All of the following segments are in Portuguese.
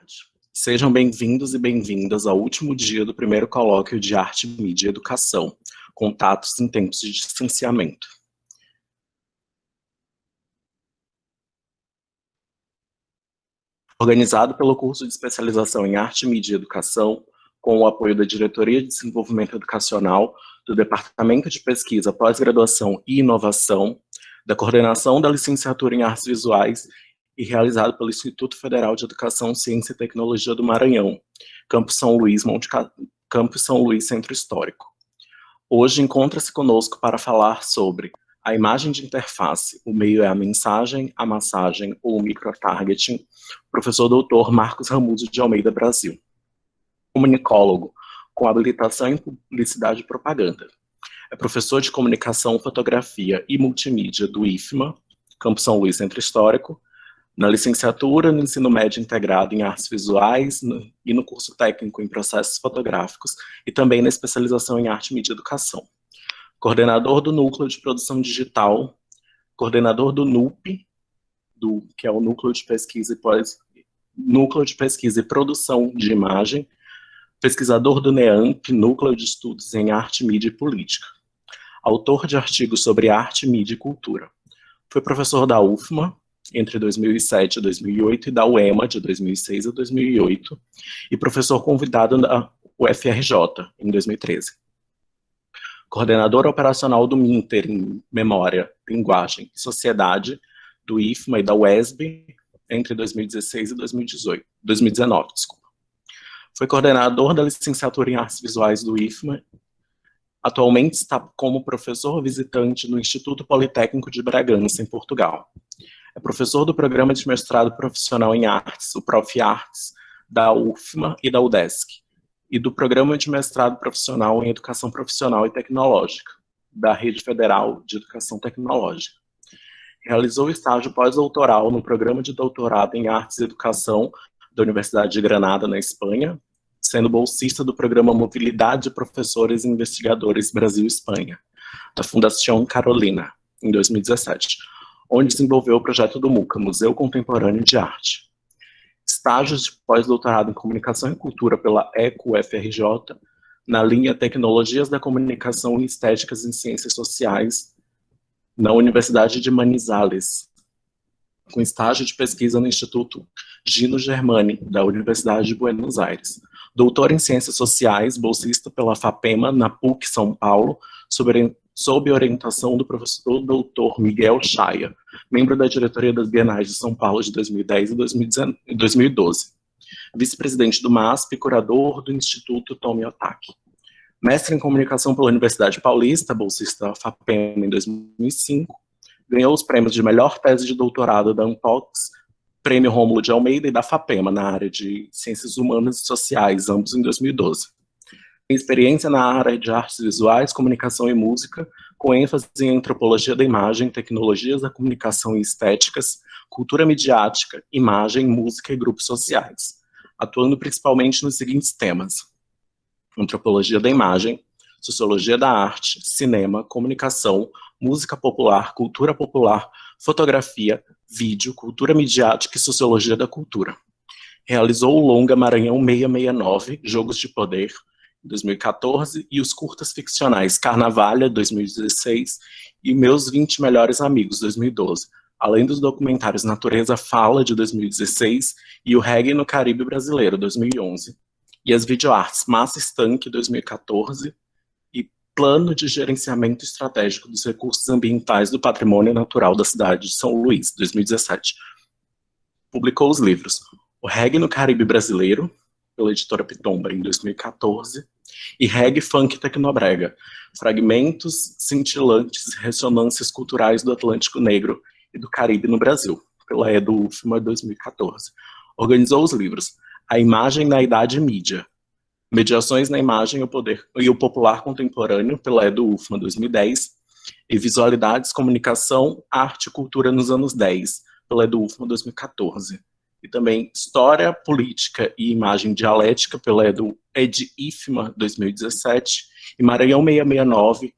tarde. Sejam bem-vindos e bem-vindas ao último dia do primeiro colóquio de Arte, Mídia e Educação, Contatos em Tempos de Distanciamento. Organizado pelo curso de especialização em Arte, Mídia e Educação, com o apoio da Diretoria de Desenvolvimento Educacional, do Departamento de Pesquisa, Pós-Graduação e Inovação, da Coordenação da Licenciatura em Artes Visuais e realizado pelo Instituto Federal de Educação, Ciência e Tecnologia do Maranhão, Campus São Luís, Campus São Luís Centro Histórico. Hoje encontra-se conosco para falar sobre a imagem de interface, o meio é a mensagem, a massagem ou o microtargeting, professor doutor Marcos Ramuso de Almeida, Brasil. Comunicólogo, com habilitação em publicidade e propaganda. É professor de comunicação, fotografia e multimídia do IFMA, Campus São Luís Centro Histórico, na licenciatura no ensino médio integrado em artes visuais e no curso técnico em processos fotográficos e também na especialização em arte, mídia e educação. Coordenador do Núcleo de Produção Digital, coordenador do NUP, que é o Núcleo de Pesquisa e Produção de Imagem, pesquisador do NEAMP, Núcleo de Estudos em Arte, Mídia e Política. Autor de artigos sobre arte, mídia e cultura. Foi professor da UFMA entre 2007 e 2008 e da UEMA de 2006 a 2008 e professor convidado da UFRJ em 2013. Coordenador operacional do MINTER em Memória, Linguagem e Sociedade do IFMA e da UESB entre 2016 e 2019. Foi coordenador da licenciatura em Artes Visuais do IFMA. Atualmente está como professor visitante no Instituto Politécnico de Bragança, em Portugal. É professor do Programa de Mestrado Profissional em Artes, o Prof.Artes, da UFMA e da UDESC, e do Programa de Mestrado Profissional em Educação Profissional e Tecnológica, da Rede Federal de Educação Tecnológica. Realizou estágio pós-doutoral no Programa de Doutorado em Artes e Educação da Universidade de Granada, na Espanha, sendo bolsista do Programa Mobilidade de Professores e Investigadores Brasil-Espanha, da Fundação Carolina, em 2017, onde desenvolveu o projeto do MUCA, Museu Contemporâneo de Arte. Estágios de pós-doutorado em Comunicação e Cultura pela ECO-UFRJ, na linha Tecnologias da Comunicação e Estéticas em Ciências Sociais, na Universidade de Manizales, com estágio de pesquisa no Instituto Gino Germani, da Universidade de Buenos Aires. Doutor em Ciências Sociais, bolsista pela FAPEMA, na PUC São Paulo, sob orientação do professor doutor Miguel Chaya, membro da diretoria das Bienais de São Paulo de 2010 e 2012. Vice-presidente do MASP e curador do Instituto Tomi Otaki. Mestre em Comunicação pela Universidade Paulista, bolsista da FAPEMA em 2005, ganhou os prêmios de melhor tese de doutorado da Untox, Prêmio Rômulo de Almeida e da FAPEMA, na área de Ciências Humanas e Sociais, ambos em 2012. Tem experiência na área de artes visuais, comunicação e música, com ênfase em antropologia da imagem, tecnologias da comunicação e estéticas, cultura midiática, imagem, música e grupos sociais, atuando principalmente nos seguintes temas: antropologia da imagem, sociologia da arte, cinema, comunicação, música popular, cultura popular, fotografia, vídeo, cultura midiática e sociologia da cultura. Realizou o longa Maranhão 669, Jogos de Poder, em 2014, e os curtas ficcionais Carnavalha, 2016, e Meus 20 Melhores Amigos, 2012, além dos documentários Natureza Fala, de 2016, e o Reggae no Caribe Brasileiro, 2011, e as videoartes Massa Estanque, 2014, e Plano de Gerenciamento Estratégico dos Recursos Ambientais do Patrimônio Natural da cidade de São Luís, 2017. Publicou os livros O Reggae no Caribe Brasileiro, pela editora Pitomba, em 2014, e Reggae Funk Tecnobrega, Fragmentos Cintilantes e Ressonâncias Culturais do Atlântico Negro e do Caribe no Brasil, pela EduUFMA, 2014. Organizou os livros A Imagem na Idade Mídia, Mediações na Imagem e o Popular Contemporâneo, pela EduUFMA, 2010, e Visualidades, Comunicação, Arte e Cultura nos anos 10, pela EduUFMA, 2014. E também História, Política e Imagem Dialética, pela EdIFMA, 2017, e Maranhão 669,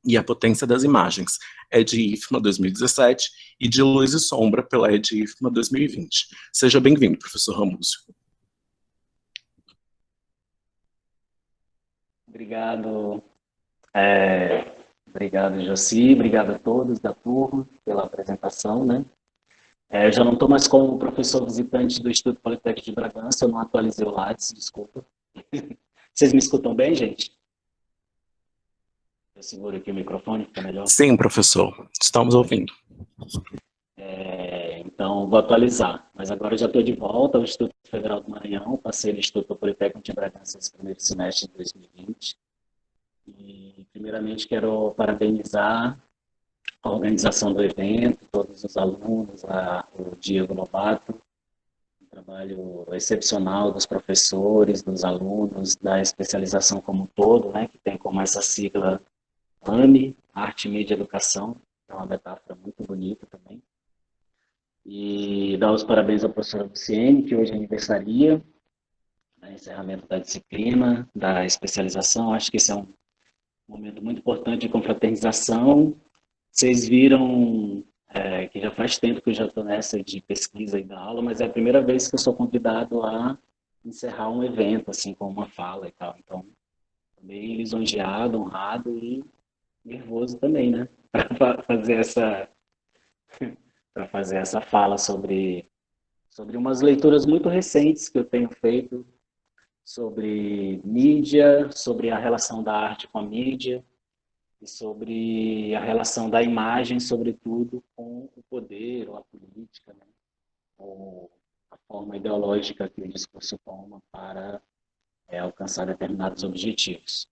e A Potência das Imagens, EdIFMA, 2017, e De Luz e Sombra, pela EdIFMA, 2020. Seja bem-vindo, professor Ramuso. Obrigado, obrigado, Josi, obrigado a todos da turma pela apresentação, né? Eu já não estou mais como professor visitante do Instituto Politécnico de Bragança, eu não atualizei o Lattes, desculpa. Vocês me escutam bem, gente? Eu seguro aqui o microfone, fica melhor. Sim, professor, estamos ouvindo. Então, vou atualizar. Mas agora eu já estou de volta ao Instituto Federal do Maranhão, passei no Instituto Politécnico de Bragança esse primeiro semestre de 2020. E, primeiramente, quero parabenizar a organização do evento, todos os alunos, o Diego Lobato, um trabalho excepcional dos professores, dos alunos, da especialização como um todo, né, que tem como essa sigla AME, Arte, Mídia e Educação, é uma metáfora muito bonita também. E dar os parabéns à professora Luciene, que hoje aniversaria, né, encerramento da disciplina, da especialização. Acho que esse é um momento muito importante de confraternização. Vocês viram que já faz tempo que eu já estou nessa de pesquisa e da aula, mas é a primeira vez que eu sou convidado a encerrar um evento, assim, com uma fala e tal. Então, bem lisonjeado, honrado e nervoso também, né? Para fazer essa fala sobre umas leituras muito recentes que eu tenho feito sobre mídia, sobre a relação da arte com a mídia, e sobre a relação da imagem, sobretudo, com o poder ou a política, né? Ou a forma ideológica que o discurso toma para alcançar determinados objetivos.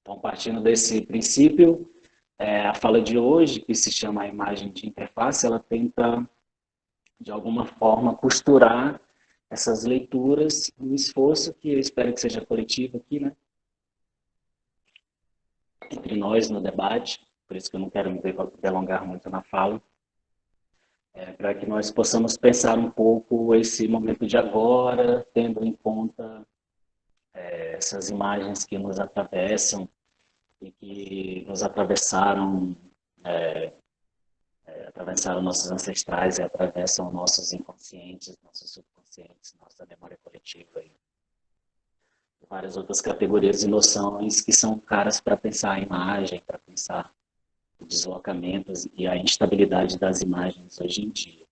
Então, partindo desse princípio, a fala de hoje, que se chama a imagem de interface, ela tenta, de alguma forma, costurar essas leituras, um esforço que eu espero que seja coletivo aqui, né? Entre nós no debate, por isso que eu não quero me delongar muito na fala, para que nós possamos pensar um pouco esse momento de agora, tendo em conta essas imagens que nos atravessam e que nos atravessaram, atravessaram nossos ancestrais e atravessam nossos inconscientes, nossos subconscientes, nossa memória coletiva e várias outras categorias e noções que são caras para pensar a imagem, para pensar deslocamentos e a instabilidade das imagens hoje em dia.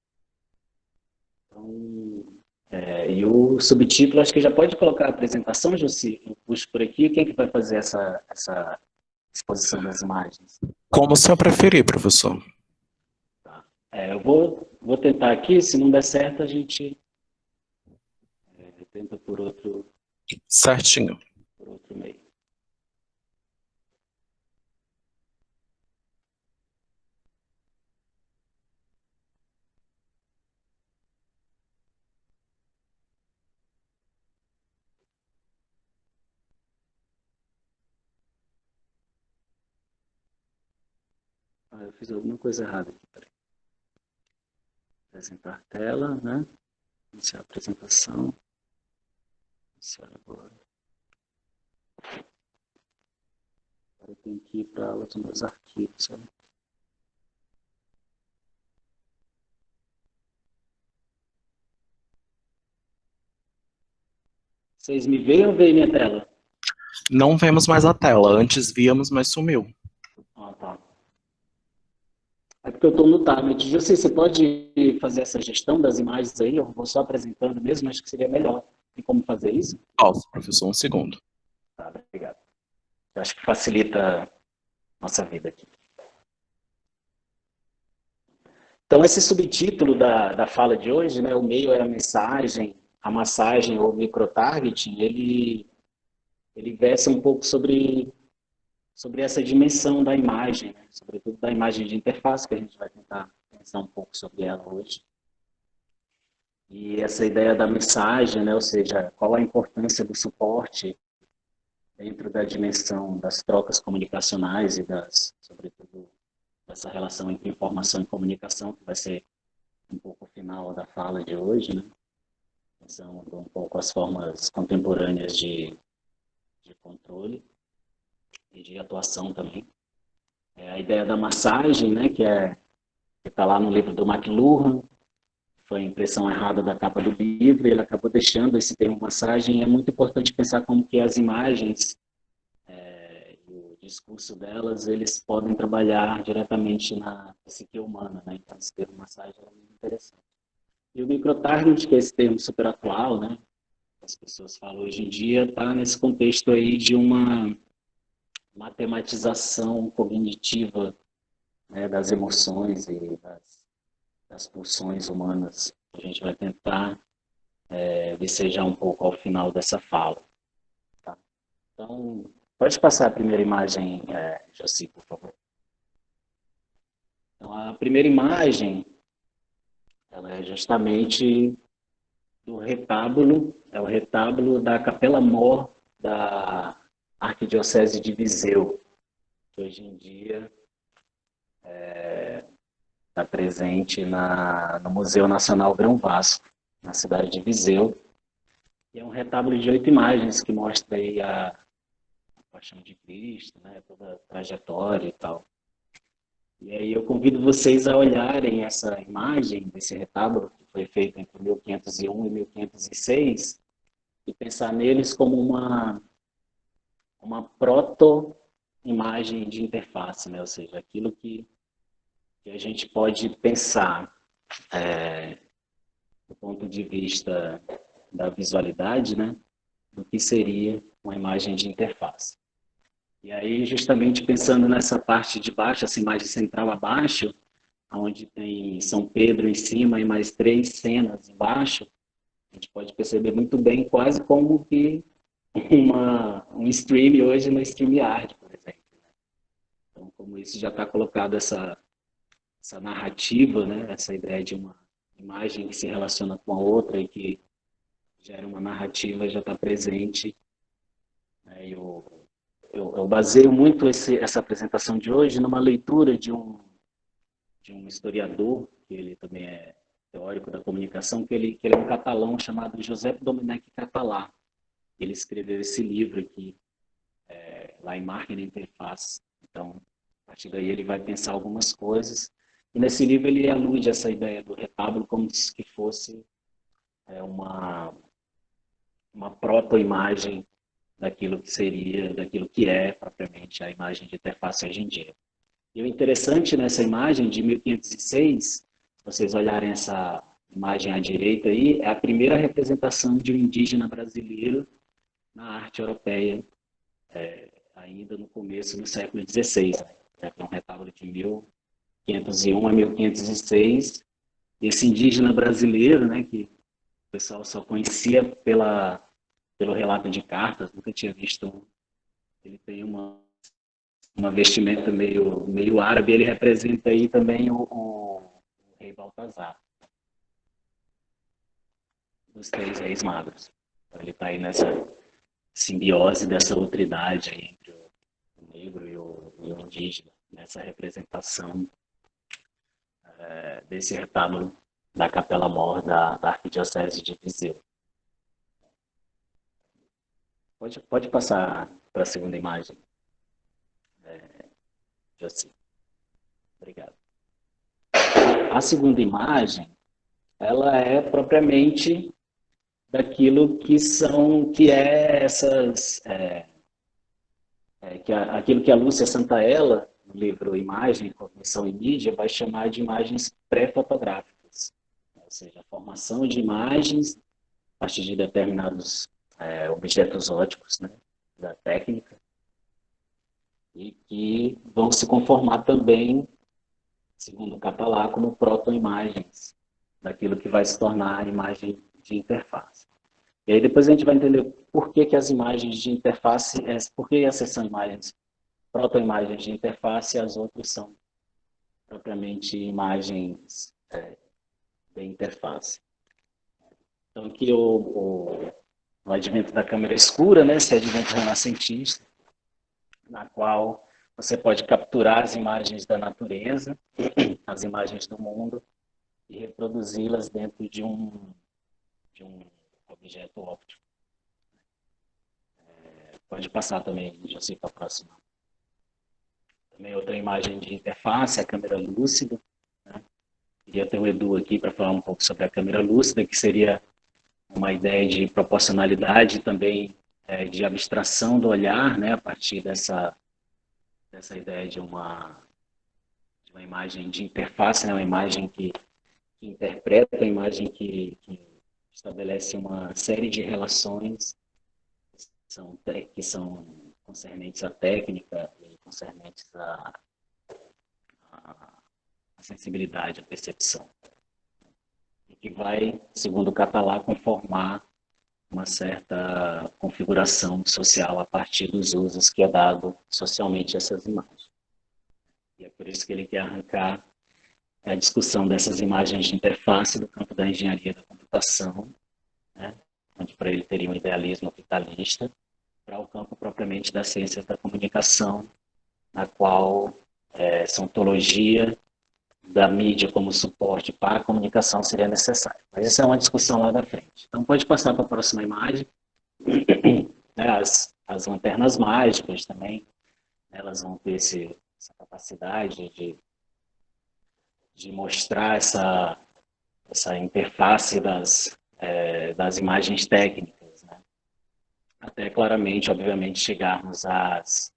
Então, e o subtítulo, acho que já pode colocar a apresentação, Jussi? Eu puxo por aqui. Quem é que vai fazer essa exposição das imagens? Como o senhor preferir, professor. Tá. Eu vou tentar aqui, se não der certo, a gente tenta por outro Certinho. meio. Eu fiz alguma coisa errada aqui. Peraí. Apresentar tela, né? Iniciar a apresentação. Iniciar agora. Agora eu tenho que ir para os meus arquivos, sabe? Vocês me veem ou veem minha tela? Não vemos mais a tela. Antes víamos, mas sumiu. Ah, tá. É porque eu estou no tablet. Você pode fazer essa gestão das imagens aí? Eu vou só apresentando mesmo, acho que seria melhor. Tem como fazer isso? Posso, professor, um segundo. Tá, obrigado. Eu acho que facilita a nossa vida aqui. Então, esse subtítulo da fala de hoje, né, o meio é a massagem ou microtargeting, ele versa um pouco sobre essa dimensão da imagem, né? Sobretudo da imagem de interface, que a gente vai tentar pensar um pouco sobre ela hoje. E essa ideia da mensagem, né? Ou seja, qual a importância do suporte dentro da dimensão das trocas comunicacionais e sobretudo, dessa relação entre informação e comunicação, que vai ser um pouco o final da fala de hoje, né? Pensando um pouco as formas contemporâneas de controle e de atuação também. A ideia da massagem, né, que está lá no livro do McLuhan, foi a impressão errada da capa do livro, e ele acabou deixando esse termo massagem. É muito importante pensar como que as imagens discurso delas, eles podem trabalhar diretamente na psique humana, né? Então, esse termo massagem é muito interessante. E o microtarget, que é esse termo super atual, né? As pessoas falam hoje em dia, está nesse contexto aí de uma matematização cognitiva, né, das emoções e das pulsões humanas. A gente vai tentar vicejar um pouco ao final dessa fala. Tá? Então, pode passar a primeira imagem, Joci, por favor. Então, a primeira imagem, ela é justamente do retábulo, é o retábulo da Capela-Mor da Arquidiocese de Viseu, que hoje em dia está presente no Museu Nacional Grão Vasco, na cidade de Viseu. E é um retábulo de 8 imagens que mostra aí a Paixão de Cristo, né, toda a trajetória e tal. E aí eu convido vocês a olharem essa imagem desse retábulo, que foi feito entre 1501 e 1506, e pensar neles como uma proto-imagem de interface, né? Ou seja, aquilo que a gente pode pensar do ponto de vista da visualidade, né? Do que seria uma imagem de interface. E aí, justamente pensando nessa parte de baixo, essa imagem central abaixo, onde tem São Pedro em cima e mais 3 cenas embaixo, a gente pode perceber muito bem, quase como que um stream hoje no StreamYard, por exemplo. Então, como isso já está colocado essa narrativa, né? Essa ideia de uma imagem que se relaciona com a outra e que gera uma narrativa, já está presente. Né? Eu baseio muito essa apresentação de hoje numa leitura de um historiador, que ele também é teórico da comunicação, que ele é um catalão chamado Josep Domènech Català. Ele escreveu esse livro aqui, lá em Marketing Interface. Então, a partir daí ele vai pensar algumas coisas. E nesse livro ele alude essa ideia do retábulo como se que fosse uma proto-imagem daquilo que seria, daquilo que é propriamente a imagem de interface hoje em dia. E o interessante nessa imagem de 1506, se vocês olharem essa imagem à direita aí, é a primeira representação de um indígena brasileiro na arte europeia, ainda no começo do século XVI. Né? É um retábulo de 1501 a 1506. Esse indígena brasileiro, né, que o pessoal só conhecia pelo relato de cartas, nunca tinha visto. Ele tem uma vestimenta meio árabe, ele representa aí também o rei Baltazar, dos 3 reis magos. Então, ele está aí nessa simbiose dessa outridade aí entre o negro e o indígena, nessa representação desse retábulo da Capela-Mor da Arquidiocese de Viseu. Pode passar para a segunda imagem. Joci. Obrigado. A segunda imagem, ela é propriamente daquilo que é essas aquilo que a Lúcia Santaella, no livro Imagem, Cognição e Mídia, vai chamar de imagens pré-fotográficas, ou seja, a formação de imagens a partir de determinados objetos óticos, né, da técnica, e que vão se conformar também, segundo o Català, como proto-imagens daquilo que vai se tornar a imagem de interface. E aí depois a gente vai entender por que as imagens de interface, por que essas são imagens, proto-imagens de interface, e as outras são propriamente imagens de interface. Então aqui o advento da câmera escura, né, esse advento renascentista, na qual você pode capturar as imagens da natureza, as imagens do mundo, e reproduzi-las dentro de um objeto óptico. Pode passar também, já sei para a próxima. Também outra imagem de interface, a câmera lúcida. Né? Queria ter o Edu aqui para falar um pouco sobre a câmera lúcida, que seria uma ideia de proporcionalidade também, de abstração do olhar, né, a partir dessa essa ideia de uma imagem de interface, né? Uma imagem que interpreta, uma imagem que estabelece uma série de relações que são concernentes à técnica e concernentes à sensibilidade, à percepção. E que vai, segundo o Catalá, conformar uma certa configuração social a partir dos usos que é dado socialmente a essas imagens. E é por isso que ele quer arrancar a discussão dessas imagens de interface do campo da engenharia da computação, né, onde para ele teria um idealismo vitalista, para o campo propriamente das ciências da comunicação, na qual essa ontologia da mídia como suporte para a comunicação seria necessária. Mas essa é uma discussão lá da frente. Então pode passar para a próxima imagem. As lanternas mágicas também, elas vão ter essa capacidade de mostrar essa interface das imagens técnicas, né? Até claramente, obviamente, chegarmos às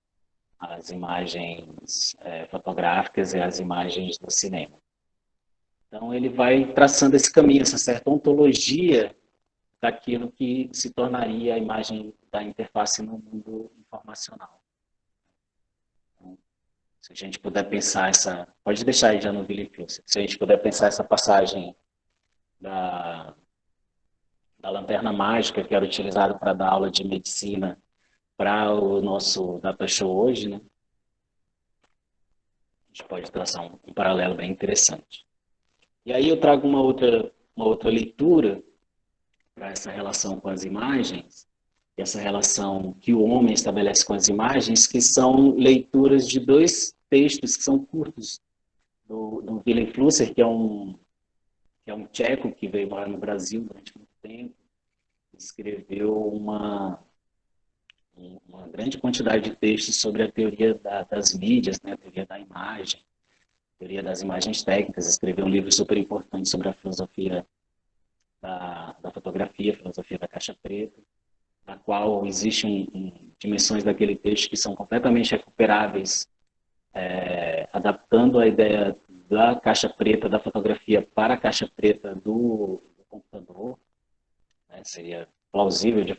imagens fotográficas e às imagens do cinema. Então, ele vai traçando esse caminho, essa certa ontologia daquilo que se tornaria a imagem da interface no mundo informacional. Então, se a gente puder pensar pode deixar aí já no Willy Flusser, se a gente puder pensar essa passagem da lanterna mágica, que era utilizada para dar aula de medicina para o nosso data show hoje, né? A gente pode traçar um paralelo bem interessante. E aí eu trago uma outra leitura para essa relação com as imagens, essa relação que o homem estabelece com as imagens, que são leituras de dois textos que são curtos, do Willy Flusser, que é um tcheco que veio morar no Brasil durante muito tempo, escreveu uma grande quantidade de textos sobre a teoria das mídias, né, a teoria da imagem, a teoria das imagens técnicas, escreveu um livro super importante sobre a filosofia da fotografia, a filosofia da caixa preta, na qual existem dimensões daquele texto que são completamente recuperáveis, adaptando a ideia da caixa preta da fotografia para a caixa preta do computador. Seria plausível de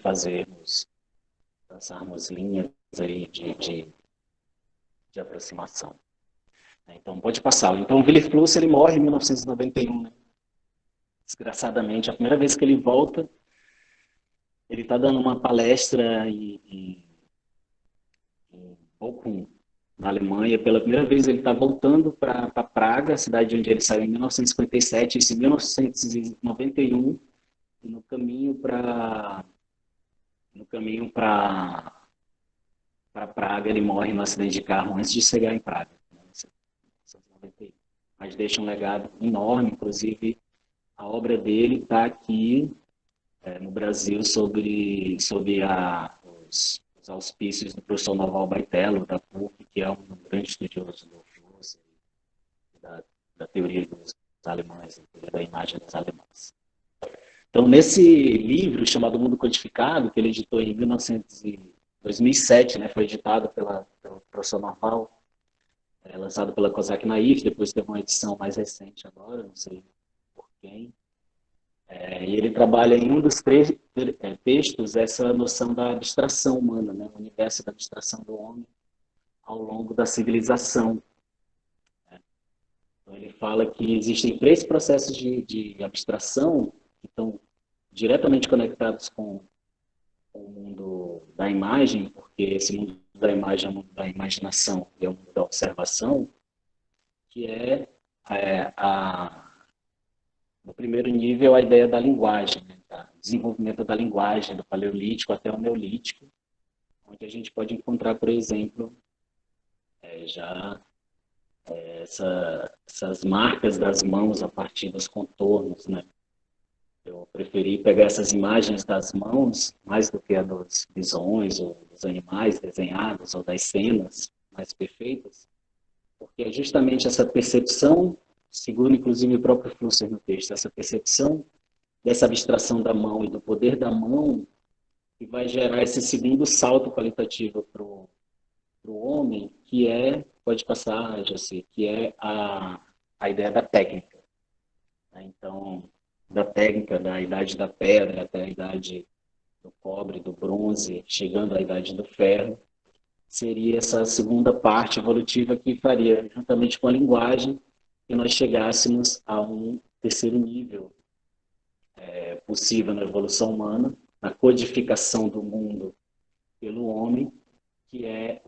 traçarmos linhas aí de aproximação. Então, pode passar. Então, o Willy Flusser, ele morre em 1991, né? Desgraçadamente, a primeira vez que ele volta, ele está dando uma palestra em Bochum, na Alemanha. Pela primeira vez ele está voltando para Praga, a cidade onde ele saiu em 1957, isso em 1991, e no caminho para Praga, ele morre no acidente de carro antes de chegar em Praga, né, 1991. Mas deixa um legado enorme, inclusive a obra dele está aqui no Brasil sob os auspícios do professor Noval Baitello, da PUC, que é um grande estudioso do Flusser, da teoria dos alemães, da teoria da imagem dos alemães. Então, nesse livro chamado Mundo Codificado, que ele editou em 2007, né, foi editado pelo professor Noval, lançado pela Cosac Naif, depois teve uma edição mais recente agora, não sei por quem. E ele trabalha em um dos textos essa noção da abstração humana, né, o universo da abstração do homem ao longo da civilização. Então, ele fala que existem 3 processos de abstração que estão diretamente conectados com o mundo da imagem, porque esse mundo da imagem é o mundo da imaginação e é o mundo da observação, que no primeiro nível, a ideia da linguagem, né? O desenvolvimento da linguagem, do paleolítico até o neolítico, onde a gente pode encontrar, por exemplo, essas marcas das mãos a partir dos contornos, né? Eu preferi pegar essas imagens das mãos, mais do que a dos bisões ou dos animais desenhados ou das cenas mais perfeitas, porque é justamente essa percepção, segundo inclusive o próprio Flusser no texto, essa percepção dessa abstração da mão e do poder da mão que vai gerar esse segundo salto qualitativo para o o homem, que é, pode passar, José, que é a ideia da técnica, né? Então, da técnica da idade da pedra até a idade do cobre, do bronze, chegando à idade do ferro, seria essa segunda parte evolutiva que faria, juntamente com a linguagem, que nós chegássemos a um terceiro nível possível na evolução humana, na codificação do mundo pelo homem, que é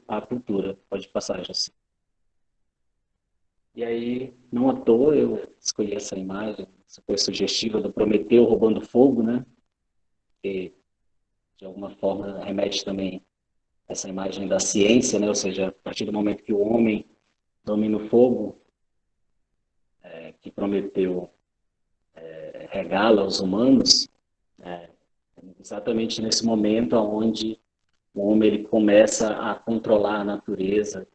a cultura. Pode passar, Jacir. E aí, não à toa, eu escolhi essa imagem, essa coisa sugestiva do Prometeu roubando fogo, né? Que, de alguma forma, remete também a essa imagem da ciência, né? Ou seja, a partir do momento que o homem domina o fogo, que Prometeu regala aos humanos, é, exatamente nesse momento onde o homem ele começa a controlar a natureza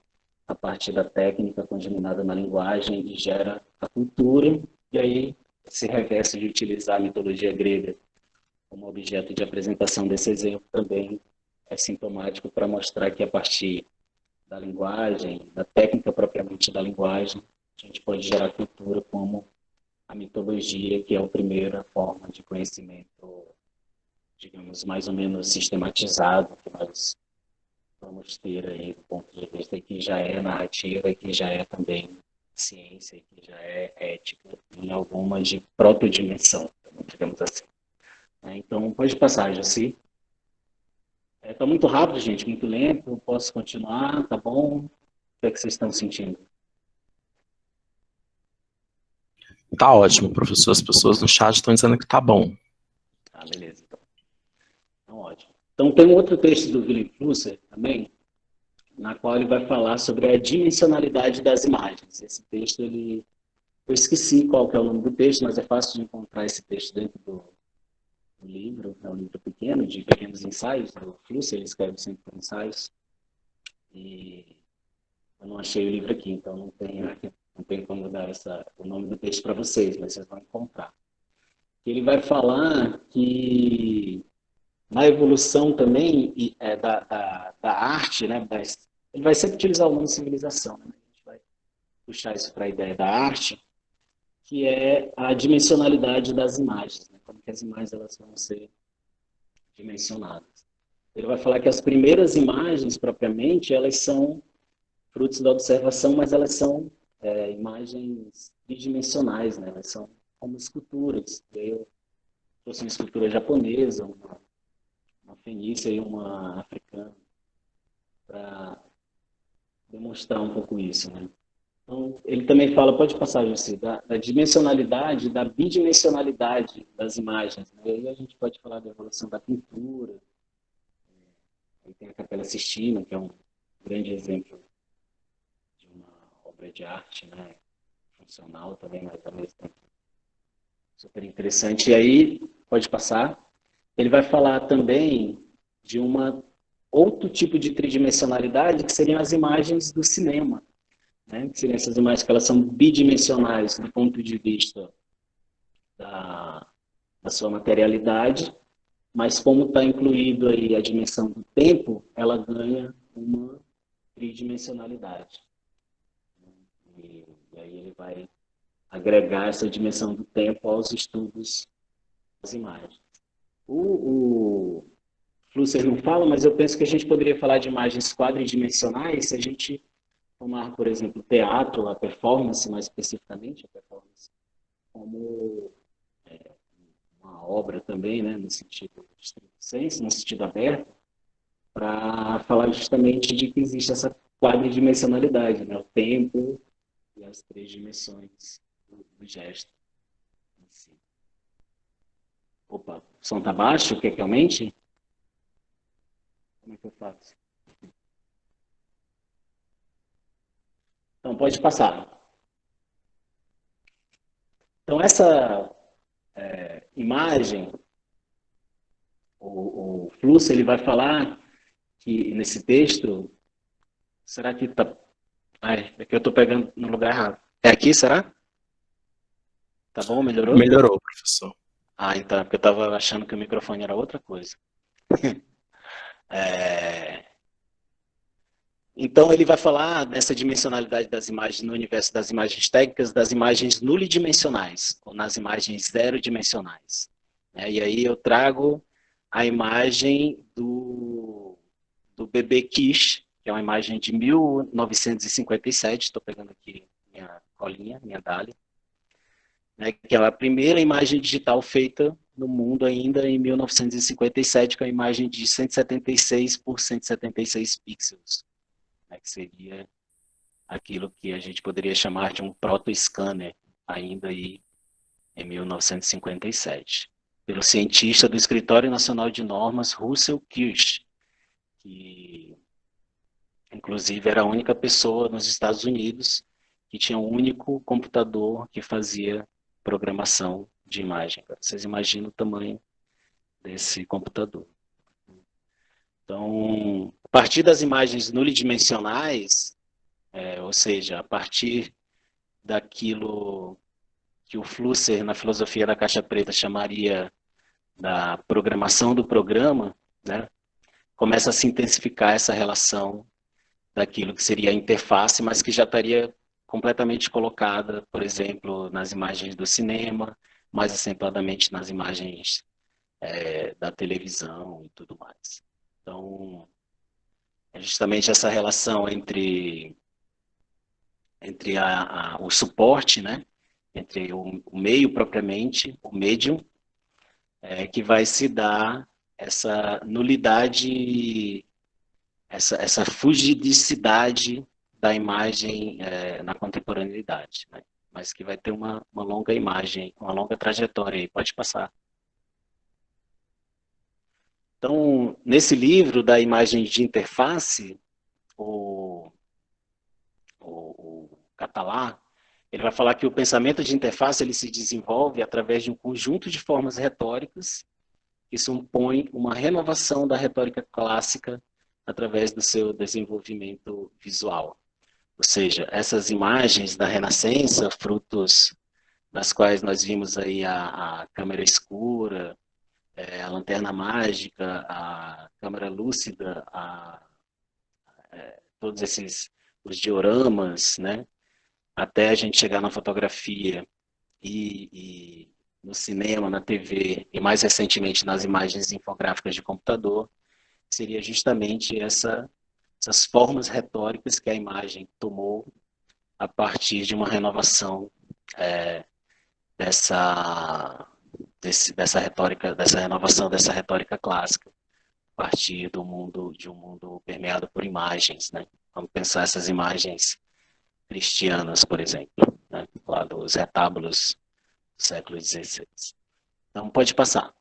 a partir da técnica congeminada na linguagem e gera a cultura, e aí se reveste de utilizar a mitologia grega como objeto de apresentação desse exemplo também é sintomático para mostrar que a partir da linguagem, da técnica propriamente da linguagem, a gente pode gerar cultura como a mitologia, que é a primeira forma de conhecimento, digamos, mais ou menos sistematizado, que nós vamos ter aí do ponto de vista que já é narrativa e que já é também ciência e que já é ética em alguma de protodimensão, digamos assim. Então, pode passar, Jaci. Está muito rápido, gente, muito lento, posso continuar, tá bom? O que é que vocês estão sentindo? Tá ótimo, professor. As pessoas no chat estão dizendo que tá bom. Ah, beleza. Então, ótimo. Então, tem um outro texto do William Flusser também, na qual ele vai falar sobre a dimensionalidade das imagens. Esse texto, eu esqueci qual que é o nome do texto, mas é fácil de encontrar esse texto dentro do livro. É um livro pequeno, de pequenos ensaios. O Flusser, ele escreve sempre ensaios. E eu não achei o livro aqui, então não tenho como dar o nome do texto para vocês, mas vocês vão encontrar. Ele vai falar que na evolução também da arte, né, ele vai sempre utilizar o nome civilização, né? A gente vai puxar isso para a ideia da arte, que é a dimensionalidade das imagens, né? Como que as imagens elas vão ser dimensionadas. Ele vai falar que as primeiras imagens, propriamente, elas são frutos da observação, mas elas são imagens tridimensionais, né? Elas são como esculturas. Eu trouxe uma escultura japonesa, uma fenícia e uma africana, para demonstrar um pouco isso, né? Então, ele também fala, pode passar, José, da dimensionalidade, da bidimensionalidade das imagens, né? E aí a gente pode falar da evolução da pintura, aí tem a Capela Sistina, que é um grande exemplo de uma obra de arte, né? Funcional também, mas ao mesmo tempo super interessante. E aí, pode passar, ele vai falar também de outro tipo de tridimensionalidade, que seriam as imagens do cinema, né? Que seriam essas imagens que elas são bidimensionais do ponto de vista da sua materialidade, mas como está incluído aí a dimensão do tempo, ela ganha uma tridimensionalidade. E aí ele vai agregar essa dimensão do tempo aos estudos das imagens. O Flusser não fala, mas eu penso que a gente poderia falar de imagens quadridimensionais se a gente tomar, por exemplo, o teatro, a performance, mais especificamente, a performance, como uma obra também, né, no sentido estricto sensu, no sentido aberto, para falar justamente de que existe essa quadridimensionalidade, né, o tempo e as três dimensões do gesto. Assim. Opa, o som está baixo? Quer que aumente? Como é que eu faço? Então, pode passar. Então, essa imagem, o Flusser, ele vai falar que nesse texto, será que está... é que eu estou pegando no lugar errado. É aqui, será? Tá bom? Melhorou? Melhorou, professor. Ah, então, porque eu estava achando que o microfone era outra coisa. Então, ele vai falar dessa dimensionalidade das imagens no universo das imagens técnicas, das imagens nulidimensionais, ou nas imagens zero-dimensionais. E aí eu trago a imagem do bebê Kish, que é uma imagem de 1957, estou pegando aqui minha colinha, minha dália, que é a primeira imagem digital feita no mundo ainda em 1957, com a imagem de 176 por 176 pixels, que seria aquilo que a gente poderia chamar de um proto-scanner, ainda aí em 1957, pelo cientista do Escritório Nacional de Normas, Russell Kirsch, que inclusive era a única pessoa nos Estados Unidos que tinha um único computador que fazia programação de imagem. Vocês imaginam o tamanho desse computador. Então, a partir das imagens nulidimensionais, ou seja, a partir daquilo que o Flusser, na filosofia da caixa preta, chamaria da programação do programa, né, começa a se intensificar essa relação daquilo que seria a interface, mas que já estaria completamente colocada, por exemplo, nas imagens do cinema, mais acentuadamente nas imagens da televisão e tudo mais. Então, é justamente essa relação entre o suporte, né, entre o meio propriamente, o medium, que vai se dar essa nulidade, essa fugidicidade da imagem na contemporaneidade, né? Mas que vai ter uma longa imagem, uma longa trajetória aí. Pode passar. Então, nesse livro da imagem de interface, o Catalá, ele vai falar que o pensamento de interface ele se desenvolve através de um conjunto de formas retóricas que supõe uma renovação da retórica clássica através do seu desenvolvimento visual. Ou seja, essas imagens da Renascença, frutos das quais nós vimos aí a câmera escura, a lanterna mágica, a câmera lúcida, todos esses os dioramas, né? Até a gente chegar na fotografia e no cinema, na TV e mais recentemente nas imagens infográficas de computador, seria justamente essas formas retóricas que a imagem tomou a partir de uma renovação dessa retórica, dessa renovação dessa retórica clássica, a partir de um mundo permeado por imagens, né? Vamos pensar essas imagens cristianas, por exemplo, né? Lá dos retábulos do século XVI. Então, pode passar.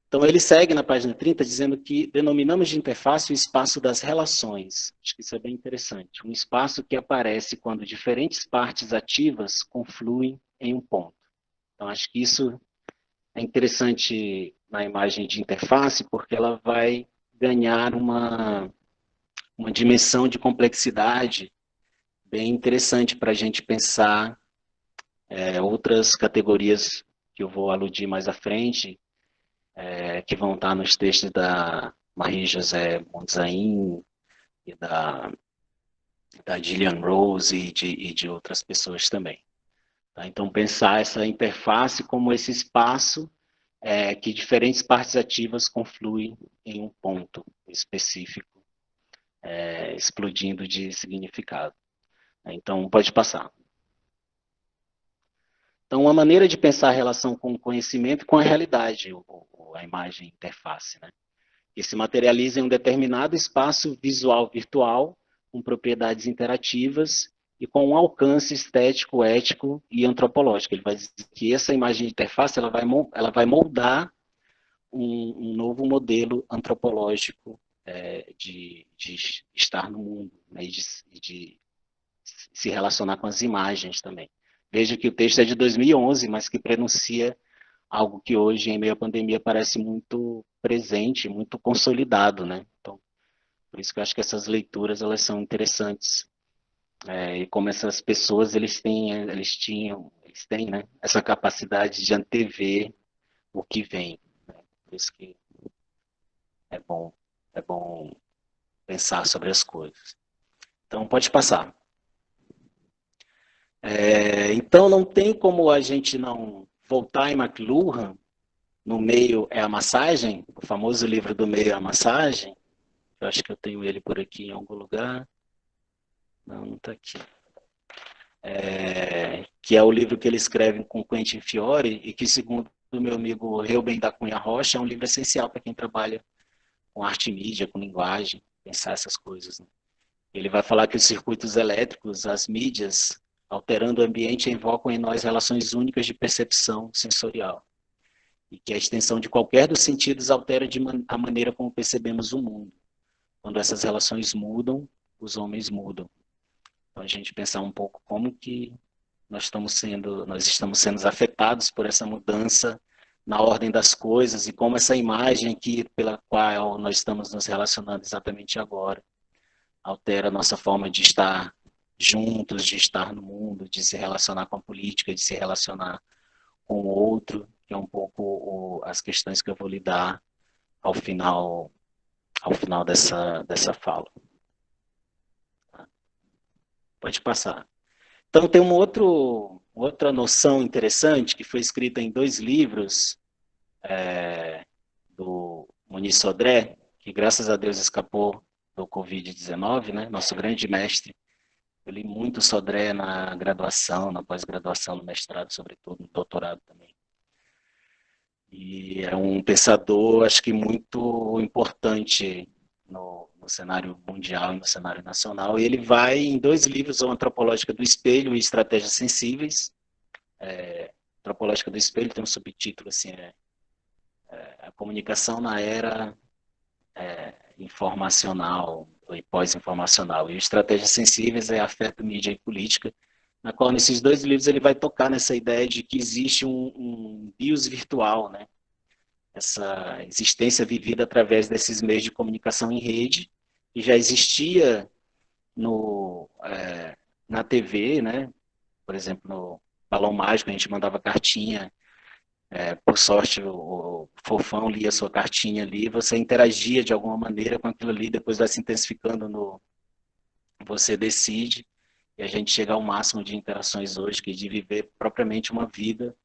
Então, ele segue na página 30 dizendo que denominamos de interface o espaço das relações. Acho que isso é bem interessante. Um espaço que aparece quando diferentes partes ativas confluem em um ponto. Então, acho que isso é interessante na imagem de interface, porque ela vai ganhar uma dimensão de complexidade bem interessante para a gente pensar outras categorias que eu vou aludir mais à frente, que vão estar nos textos da Marie-José Monzain e da Gillian Rose e de outras pessoas também. Tá? Então, pensar essa interface como esse espaço que diferentes partes ativas confluem em um ponto específico, explodindo de significado. Então, pode passar. Então, uma maneira de pensar a relação com o conhecimento e com a realidade, a imagem interface, né? Que se materializa em um determinado espaço visual virtual, com propriedades interativas e com um alcance estético, ético e antropológico. Ele vai dizer que essa imagem de interface ela vai moldar um novo modelo antropológico de estar no mundo, né, e de se relacionar com as imagens também. Veja que o texto é de 2011, mas que prenuncia algo que hoje, em meio à pandemia, parece muito presente, muito consolidado, né? Então, por isso que eu acho que essas leituras elas são interessantes. E como essas pessoas eles têm, né, essa capacidade de antever o que vem. Né? Por isso que é bom pensar sobre as coisas. Então, pode passar. Então, não tem como a gente não voltar em McLuhan. No meio é a massagem, o famoso livro do meio é a massagem. Eu acho que eu tenho ele por aqui em algum lugar. Não está aqui. Que é o livro que ele escreve com Quentin Fiore e que, segundo o meu amigo Reuben da Cunha Rocha, é um livro essencial para quem trabalha com arte e mídia, com linguagem, pensar essas coisas. Né? Ele vai falar que os circuitos elétricos, as mídias, alterando o ambiente, invocam em nós relações únicas de percepção sensorial. E que a extensão de qualquer dos sentidos altera a maneira como percebemos o mundo. Quando essas relações mudam, os homens mudam. Então, a gente pensar um pouco como que nós estamos sendo afetados por essa mudança na ordem das coisas e como essa imagem aqui pela qual nós estamos nos relacionando exatamente agora altera a nossa forma de estar juntos, de estar no mundo, de se relacionar com a política, de se relacionar com o outro, que é um pouco as questões que eu vou lidar ao final dessa fala. Pode passar. Então, tem outra noção interessante que foi escrita em 2 livros do Muniz Sodré, que graças a Deus escapou do Covid-19, né? Nosso grande mestre. Eu li muito Sodré na graduação, na pós-graduação, no mestrado, sobretudo, no doutorado também. E é um pensador, acho que muito importante no cenário mundial e no cenário nacional. E ele vai em 2 livros, O Antropológica do Espelho e Estratégias Sensíveis. Antropológica do Espelho tem um subtítulo assim, a comunicação na era informacional e pós-informacional. E Estratégias Sensíveis é Afeto, Mídia e Política, na qual nesses 2 livros ele vai tocar nessa ideia de que existe um bios virtual, né? Essa existência vivida através desses meios de comunicação em rede, que já existia na TV, né? Por exemplo, no Balão Mágico a gente mandava cartinha, por sorte o Fofão lia a sua cartinha ali, você interagia de alguma maneira com aquilo ali, depois vai se intensificando no Você Decide, e a gente chega ao máximo de interações hoje, que é de viver propriamente uma vida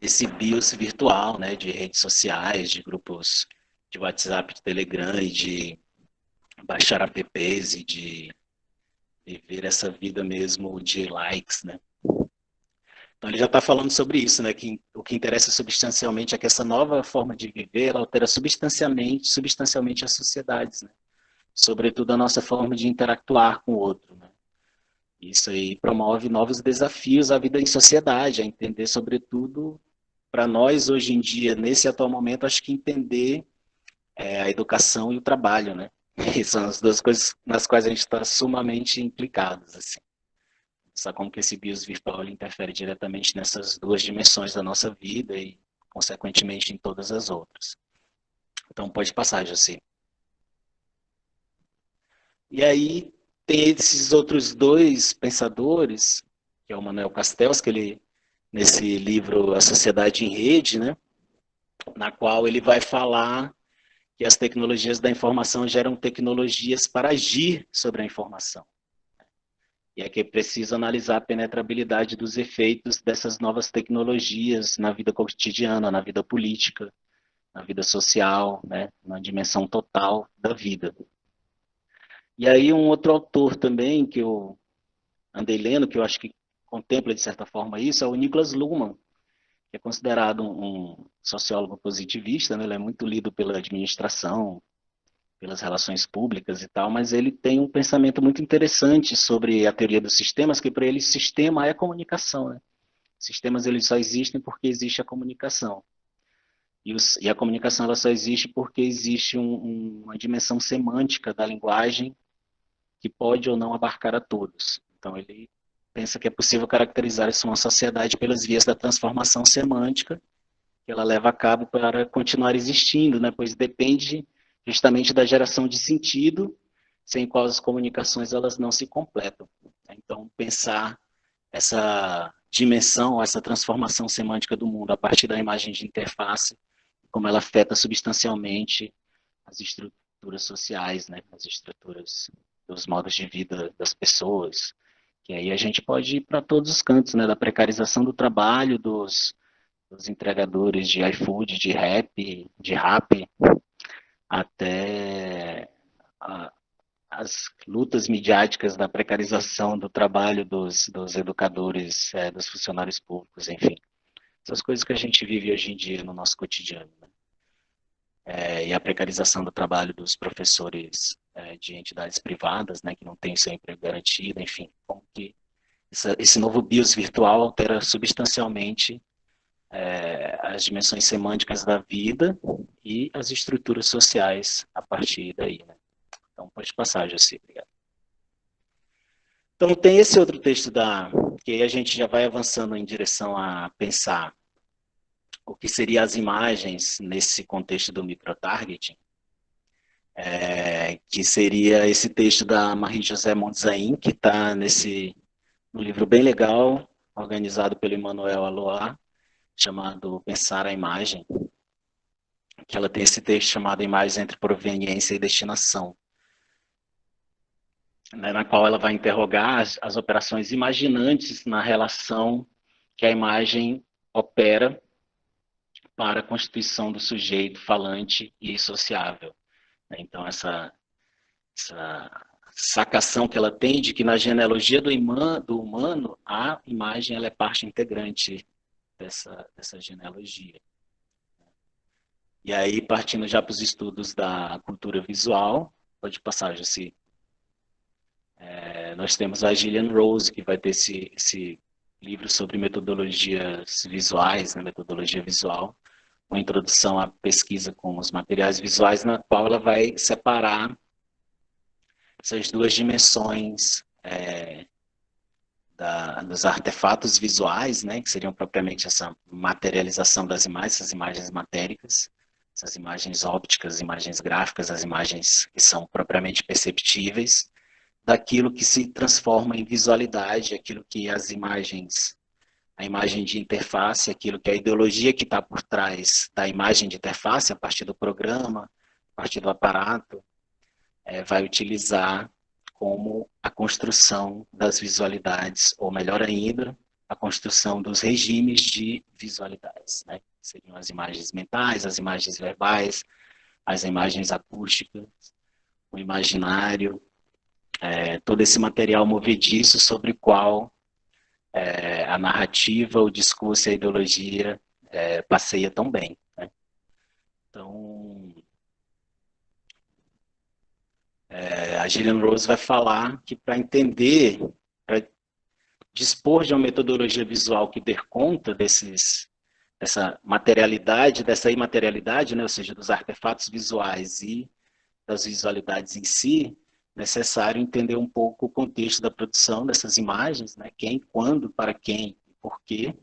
nesse bios virtual, né, de redes sociais, de grupos de WhatsApp, de Telegram, e de baixar apps e de viver essa vida mesmo de likes, né. Então ele já está falando sobre isso, né, que o que interessa substancialmente é que essa nova forma de viver, ela altera substancialmente as sociedades, né, sobretudo a nossa forma de interactuar com o outro, né. Isso aí promove novos desafios à vida em sociedade, a entender, sobretudo, para nós, hoje em dia, nesse atual momento, acho que entender a educação e o trabalho, né? E são as 2 coisas nas quais a gente está sumamente implicados, assim. Sabe como que esse bios virtual interfere diretamente nessas 2 dimensões da nossa vida e, consequentemente, em todas as outras. Então, pode passar, José. E aí, tem esses outros 2 pensadores, que é o Manuel Castells, que ele, nesse livro A Sociedade em Rede, né, na qual ele vai falar que as tecnologias da informação geram tecnologias para agir sobre a informação. E é que é preciso analisar a penetrabilidade dos efeitos dessas novas tecnologias na vida cotidiana, na vida política, na vida social, né, na dimensão total da vida. E aí um outro autor também que eu andei lendo, que eu acho que contempla de certa forma isso, é o Niklas Luhmann, que é considerado um sociólogo positivista, né? Ele é muito lido pela administração, pelas relações públicas e tal, mas ele tem um pensamento muito interessante sobre a teoria dos sistemas, que para ele sistema é comunicação, né? Sistemas eles só existem porque existe a comunicação. E a comunicação ela só existe porque existe uma dimensão semântica da linguagem que pode ou não abarcar a todos. Então ele pensa que é possível caracterizar isso uma sociedade pelas vias da transformação semântica que ela leva a cabo para continuar existindo, né? Pois depende justamente da geração de sentido, sem qual as comunicações elas não se completam. Então, pensar essa dimensão, essa transformação semântica do mundo a partir da imagem de interface, como ela afeta substancialmente as estruturas estruturas sociais, né, as estruturas dos modos de vida das pessoas, que aí a gente pode ir para todos os cantos, né, da precarização do trabalho, dos entregadores de iFood, de rap, até a, as lutas midiáticas da precarização do trabalho dos educadores, dos funcionários públicos, enfim. Essas coisas que a gente vive hoje em dia no nosso cotidiano. Né? E a precarização do trabalho dos professores de entidades privadas, né, que não têm seu emprego garantido, enfim, como que esse novo BIOS virtual altera substancialmente as dimensões semânticas da vida e as estruturas sociais a partir daí. Né? Então, pode passar, José, obrigado. Então, tem esse outro texto que aí a gente já vai avançando em direção a pensar o que seriam as imagens nesse contexto do microtargeting, que seria esse texto da Marie-José Montzain, que está no livro bem legal, organizado pelo Emmanuel Alois, chamado Pensar a Imagem, que ela tem esse texto chamado Imagens entre Proveniência e Destinação, né, na qual ela vai interrogar as operações imaginantes na relação que a imagem opera para a constituição do sujeito falante e sociável. Então, essa sacação que ela tem de que na genealogia do humano, a imagem ela é parte integrante dessa genealogia. E aí, partindo já para os estudos da cultura visual, pode passar, José. Nós temos a Gillian Rose, que vai ter esse livro sobre metodologias visuais, né, metodologia visual, uma introdução à pesquisa com os materiais visuais, na qual ela vai separar essas duas dimensões dos artefatos visuais, né, que seriam propriamente essa materialização das imagens, essas imagens matéricas, essas imagens ópticas, imagens gráficas, as imagens que são propriamente perceptíveis, daquilo que se transforma em visualidade, aquilo que a imagem de interface, aquilo que a ideologia que está por trás da imagem de interface, a partir do programa, a partir do aparato, vai utilizar como a construção das visualidades, ou melhor ainda, a construção dos regimes de visualidades, né? Seriam as imagens mentais, as imagens verbais, as imagens acústicas, o imaginário, todo esse material movediço sobre o qual a narrativa, o discurso e a ideologia passeia tão bem. Né? Então, a Gillian Rose vai falar que para entender, para dispor de uma metodologia visual que dê conta dessa materialidade, dessa imaterialidade, né, ou seja, dos artefatos visuais e das visualidades em si, necessário entender um pouco o contexto da produção dessas imagens, né, quem, quando, para quem e por quê,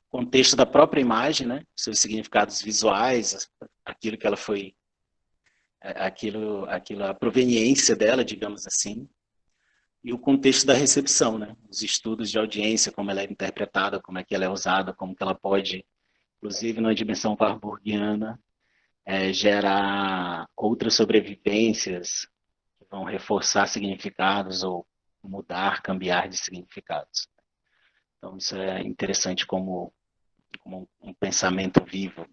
o contexto da própria imagem, né, seus significados visuais, aquilo que ela foi, a proveniência dela, digamos assim, e o contexto da recepção, né, os estudos de audiência, como ela é interpretada, como é que ela é usada, como que ela pode, inclusive na dimensão warburgiana, gerar outras sobrevivências que vão reforçar significados ou mudar, cambiar de significados. Então, isso é interessante como um pensamento vivo.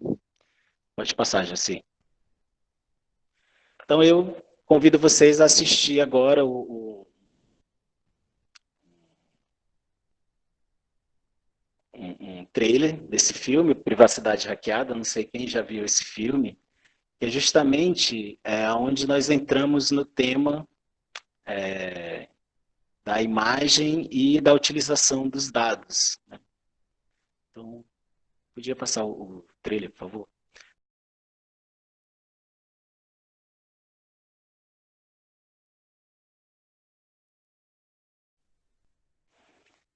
Pode passar, Jaci. Então, eu convido vocês a assistir agora um trailer desse filme, Privacidade Hackeada. Não sei quem já viu esse filme, que é justamente onde nós entramos no tema da imagem e da utilização dos dados. Né? Então, podia passar o trailer, por favor?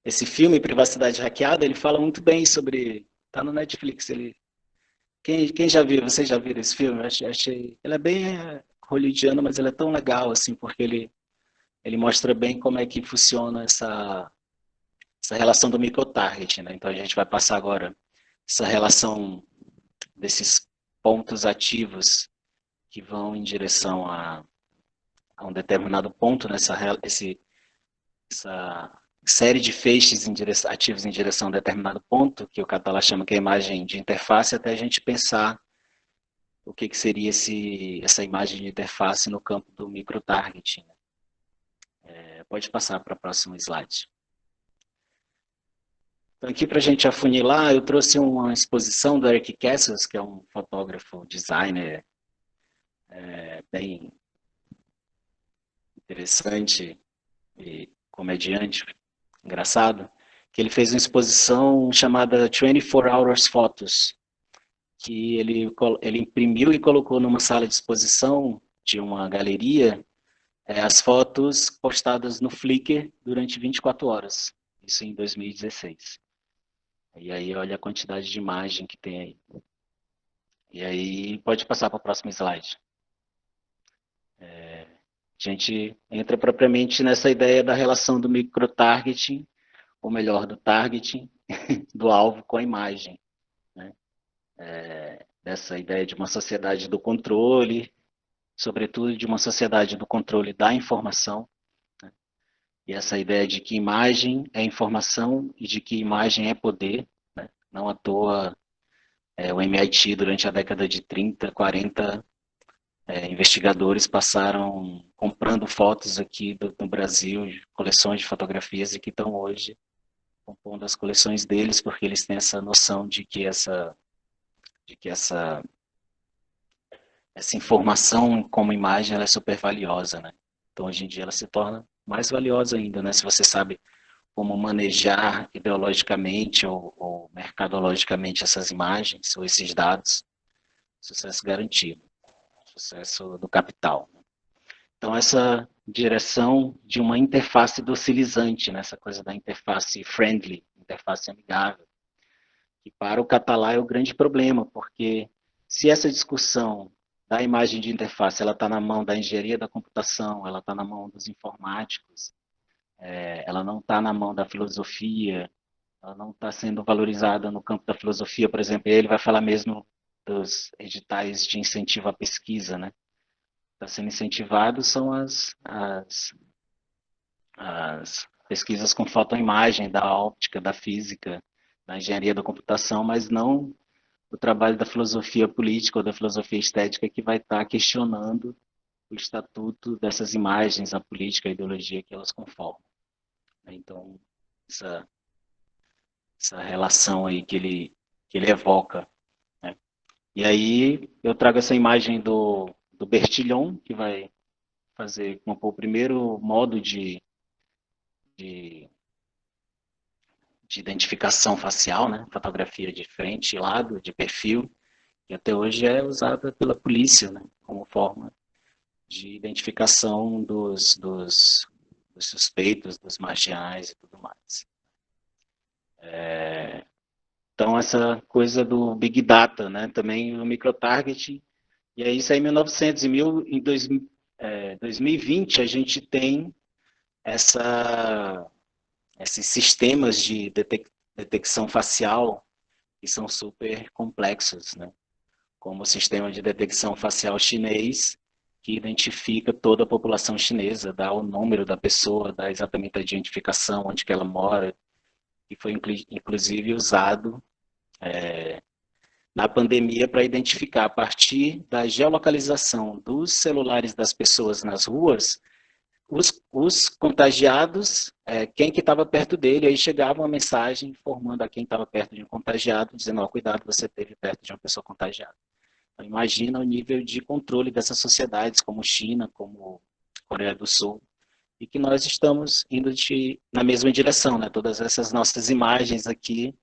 Esse filme, Privacidade Hackeada, ele fala muito bem sobre... Está no Netflix. Quem já viu? Vocês já viram esse filme? Achei... Ele é bem hollywoodiano, mas ele é tão legal, assim, porque ele mostra bem como é que funciona essa relação do microtarget, né? Então a gente vai passar agora essa relação desses pontos ativos que vão em direção a um determinado ponto, nessa essa série de feixes ativos em direção a um determinado ponto, que o Catalá chama que é a imagem de interface, até a gente pensar o que seria essa imagem de interface no campo do microtargeting. Pode passar para o próximo slide. Então, aqui para a gente afunilar, eu trouxe uma exposição do Eric Kessels, que é um fotógrafo, designer, bem interessante e comediante, engraçado, que ele fez uma exposição chamada 24 Hours Photos, que ele imprimiu e colocou numa sala de exposição de uma galeria as fotos postadas no Flickr durante 24 horas, isso em 2016. E aí olha a quantidade de imagem que tem aí. E aí pode passar para o próximo slide. A gente entra propriamente nessa ideia da relação do microtargeting, ou melhor, do targeting, do alvo com a imagem. Né? Dessa ideia de uma sociedade do controle, sobretudo de uma sociedade do controle da informação, né? E essa ideia de que imagem é informação e de que imagem é poder, né? Não à toa o MIT durante a década de 30, 40, investigadores passaram comprando fotos aqui no Brasil, coleções de fotografias, e que estão hoje compondo as coleções deles, porque eles têm essa noção de que essa informação como imagem ela é super valiosa, né? Então, hoje em dia, ela se torna mais valiosa ainda, né? Se você sabe como manejar ideologicamente ou mercadologicamente essas imagens ou esses dados, sucesso garantido, sucesso do capital. Então, essa direção de uma interface docilizante, né? Essa coisa da interface friendly, interface amigável, que para o Catalá é o grande problema, porque se essa discussão da imagem de interface ela está na mão da engenharia da computação, ela está na mão dos informáticos, ela não está na mão da filosofia, ela não está sendo valorizada no campo da filosofia, por exemplo, ele vai falar mesmo dos editais de incentivo à pesquisa, né? Está sendo incentivado são as pesquisas com fotoimagem da óptica, da física, da engenharia da computação, mas não o trabalho da filosofia política ou da filosofia estética que vai estar questionando o estatuto dessas imagens, a política, a ideologia que elas conformam. Então, essa relação aí que ele evoca, né? E aí eu trago essa imagem do Bertillon, que vai compor o primeiro modo de identificação facial, né? Fotografia de frente e lado, de perfil, que até hoje é usada pela polícia, né? Como forma de identificação dos suspeitos, dos marginais e tudo mais. Então, essa coisa do Big Data, né? Também o microtargeting, e aí isso aí em 1900, em 2020 a gente tem esses sistemas de detecção facial que são super complexos, né? Como o sistema de detecção facial chinês, que identifica toda a população chinesa, dá o número da pessoa, dá exatamente a identificação, onde que ela mora, e foi inclusive usado na pandemia para identificar, a partir da geolocalização dos celulares das pessoas nas ruas, os contagiados, quem que estava perto dele, aí chegava uma mensagem informando a quem estava perto de um contagiado, dizendo, cuidado, você esteve perto de uma pessoa contagiada. Então, imagina o nível de controle dessas sociedades, como China, como Coreia do Sul, e que nós estamos indo na mesma direção, né? Todas essas nossas imagens aqui,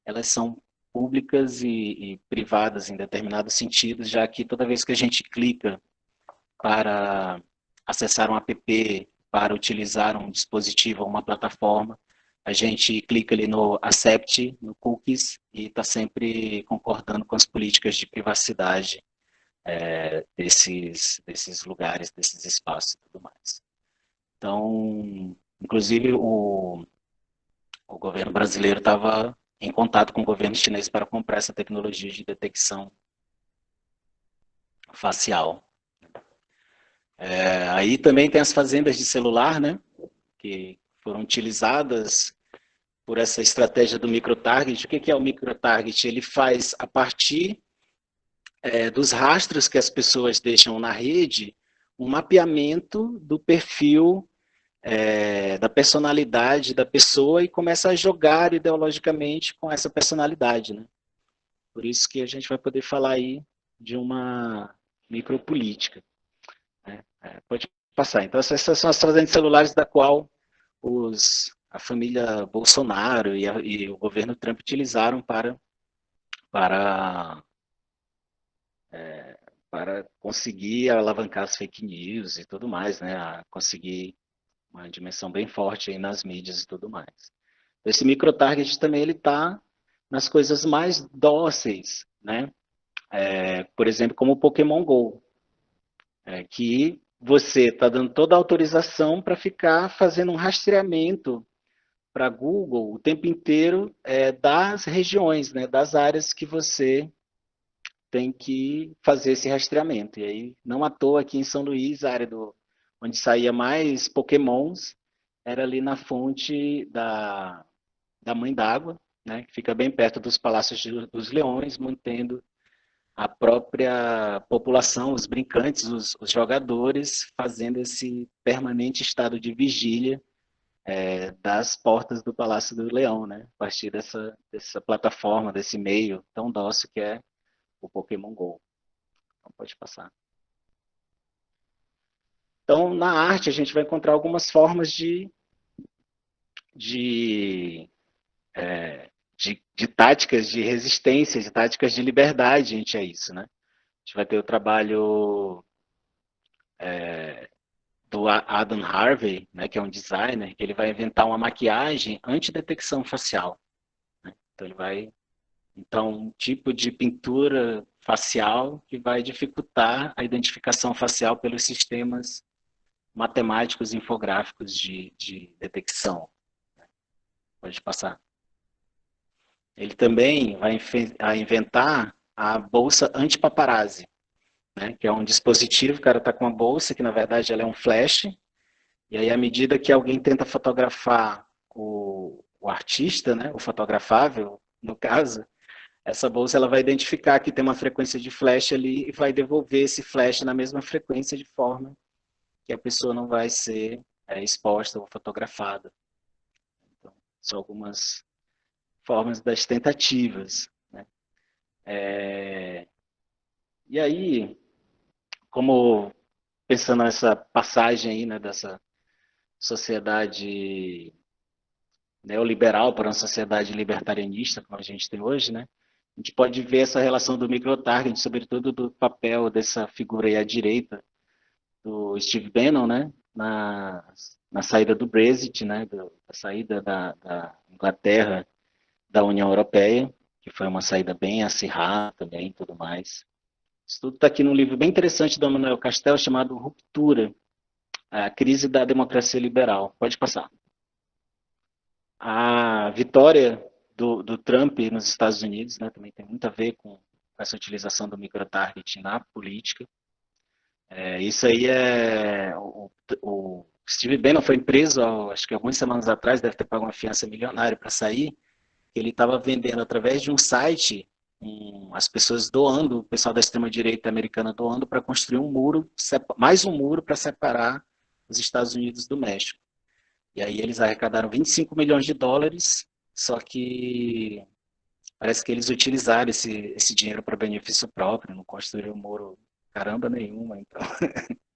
elas são públicas e privadas em determinados sentidos, já que toda vez que a gente clica para acessar um app, para utilizar um dispositivo ou uma plataforma, a gente clica ali no accept, no cookies, e está sempre concordando com as políticas de privacidade desses lugares, desses espaços e tudo mais. Então, inclusive, o governo brasileiro estava em contato com o governo chinês para comprar essa tecnologia de detecção facial. Aí também tem as fazendas de celular, né, que foram utilizadas por essa estratégia do microtarget. O que é o microtarget? Ele faz, a partir dos rastros que as pessoas deixam na rede, um mapeamento do perfil, da personalidade da pessoa e começa a jogar ideologicamente com essa personalidade, né? Por isso que a gente vai poder falar aí de uma micropolítica, né? Pode passar. Então, essas são as fazendas celulares da qual a família Bolsonaro e o governo Trump utilizaram para, para conseguir alavancar as fake news e tudo mais, né? A conseguir uma dimensão bem forte aí nas mídias e tudo mais. Esse microtarget também ele está nas coisas mais dóceis, né? Por exemplo, como o Pokémon Go, que você está dando toda a autorização para ficar fazendo um rastreamento para Google o tempo inteiro das regiões, né, das áreas que você tem que fazer esse rastreamento. E aí, não à toa aqui em São Luís, a área onde saía mais Pokémons era ali na fonte da Mãe d'Água, né, que fica bem perto dos Palácios dos Leões, mantendo a própria população, os brincantes, os jogadores, fazendo esse permanente estado de vigília das portas do Palácio do Leão, né? A partir dessa plataforma, desse meio tão dócil que é o Pokémon Go. Então, pode passar. Então, na arte, a gente vai encontrar algumas formas de, de táticas de resistência, de táticas de liberdade ante a isso, né? A gente vai ter o trabalho do Adam Harvey, né, que é um designer, que ele vai inventar uma maquiagem anti-detecção facial. Né? Então, um tipo de pintura facial que vai dificultar a identificação facial pelos sistemas matemáticos infográficos de detecção. Pode passar. Ele também vai inventar a bolsa anti-paparazzi, né, que é um dispositivo, o cara está com uma bolsa que na verdade ela é um flash, e aí à medida que alguém tenta fotografar o artista, né, o fotografável, no caso, essa bolsa ela vai identificar que tem uma frequência de flash ali e vai devolver esse flash na mesma frequência de forma que a pessoa não vai ser exposta ou fotografada. Então, são algumas formas das tentativas, né? E aí, como pensando nessa passagem aí, né, dessa sociedade neoliberal para uma sociedade libertarianista, como a gente tem hoje, né? A gente pode ver essa relação do microtarget, sobretudo do papel dessa figura aí à direita, do Steve Bannon, né? Na saída do Brexit, né? Da saída da Inglaterra da União Europeia, que foi uma saída bem acirrada também e tudo mais. Isso tudo está aqui num livro bem interessante do Manuel Castells, chamado Ruptura, a crise da democracia liberal. Pode passar. A vitória do Trump nos Estados Unidos, né, também tem muito a ver com essa utilização do microtarget na política. Isso aí o Steve Bannon foi preso, acho que algumas semanas atrás, deve ter pago uma fiança milionária para sair. Ele estava vendendo através de um site, as pessoas doando, o pessoal da extrema-direita americana doando para construir um muro, mais um muro para separar os Estados Unidos do México. E aí eles arrecadaram 25 milhões de dólares, só que parece que eles utilizaram esse dinheiro para benefício próprio, não construíram o muro caramba nenhuma, então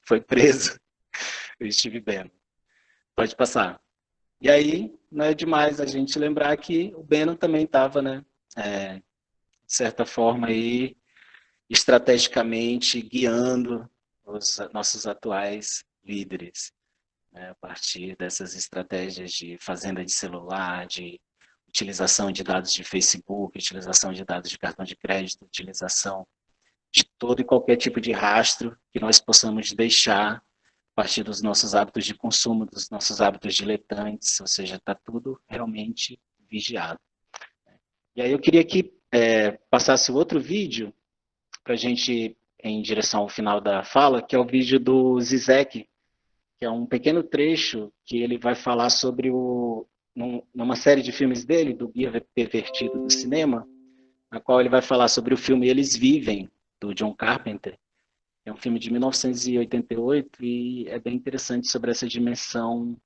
foi preso o Steve Bannon. Pode passar. E aí, não é demais a gente lembrar que o Bannon também estava, né, de certa forma, aí, estrategicamente guiando os nossos atuais líderes, né, a partir dessas estratégias de fazenda de celular, de utilização de dados de Facebook, utilização de dados de cartão de crédito, utilização de todo e qualquer tipo de rastro que nós possamos deixar a partir dos nossos hábitos de consumo, dos nossos hábitos diletantes, ou seja, está tudo realmente vigiado. E aí eu queria que passasse outro vídeo para a gente em direção ao final da fala, que é o vídeo do Zizek, que é um pequeno trecho que ele vai falar sobre numa série de filmes dele, do Guia Pervertido do Cinema, na qual ele vai falar sobre o filme Eles Vivem, do John Carpenter. É um filme de 1988 e é bem interessante sobre essa dimensão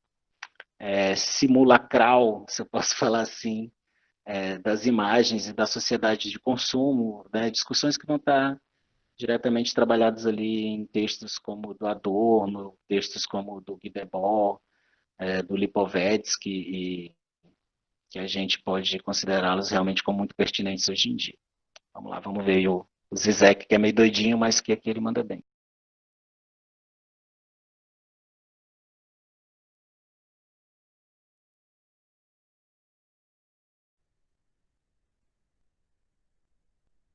simulacral, se eu posso falar assim, das imagens e da sociedade de consumo, né? Discussões que vão estar diretamente trabalhadas ali em textos como o do Adorno, textos como o do Guy Debord, do Lipovetsky, e que a gente pode considerá-los realmente como muito pertinentes hoje em dia. Vamos lá, vamos ver o Zizek, que é meio doidinho, mas que aqui ele manda bem.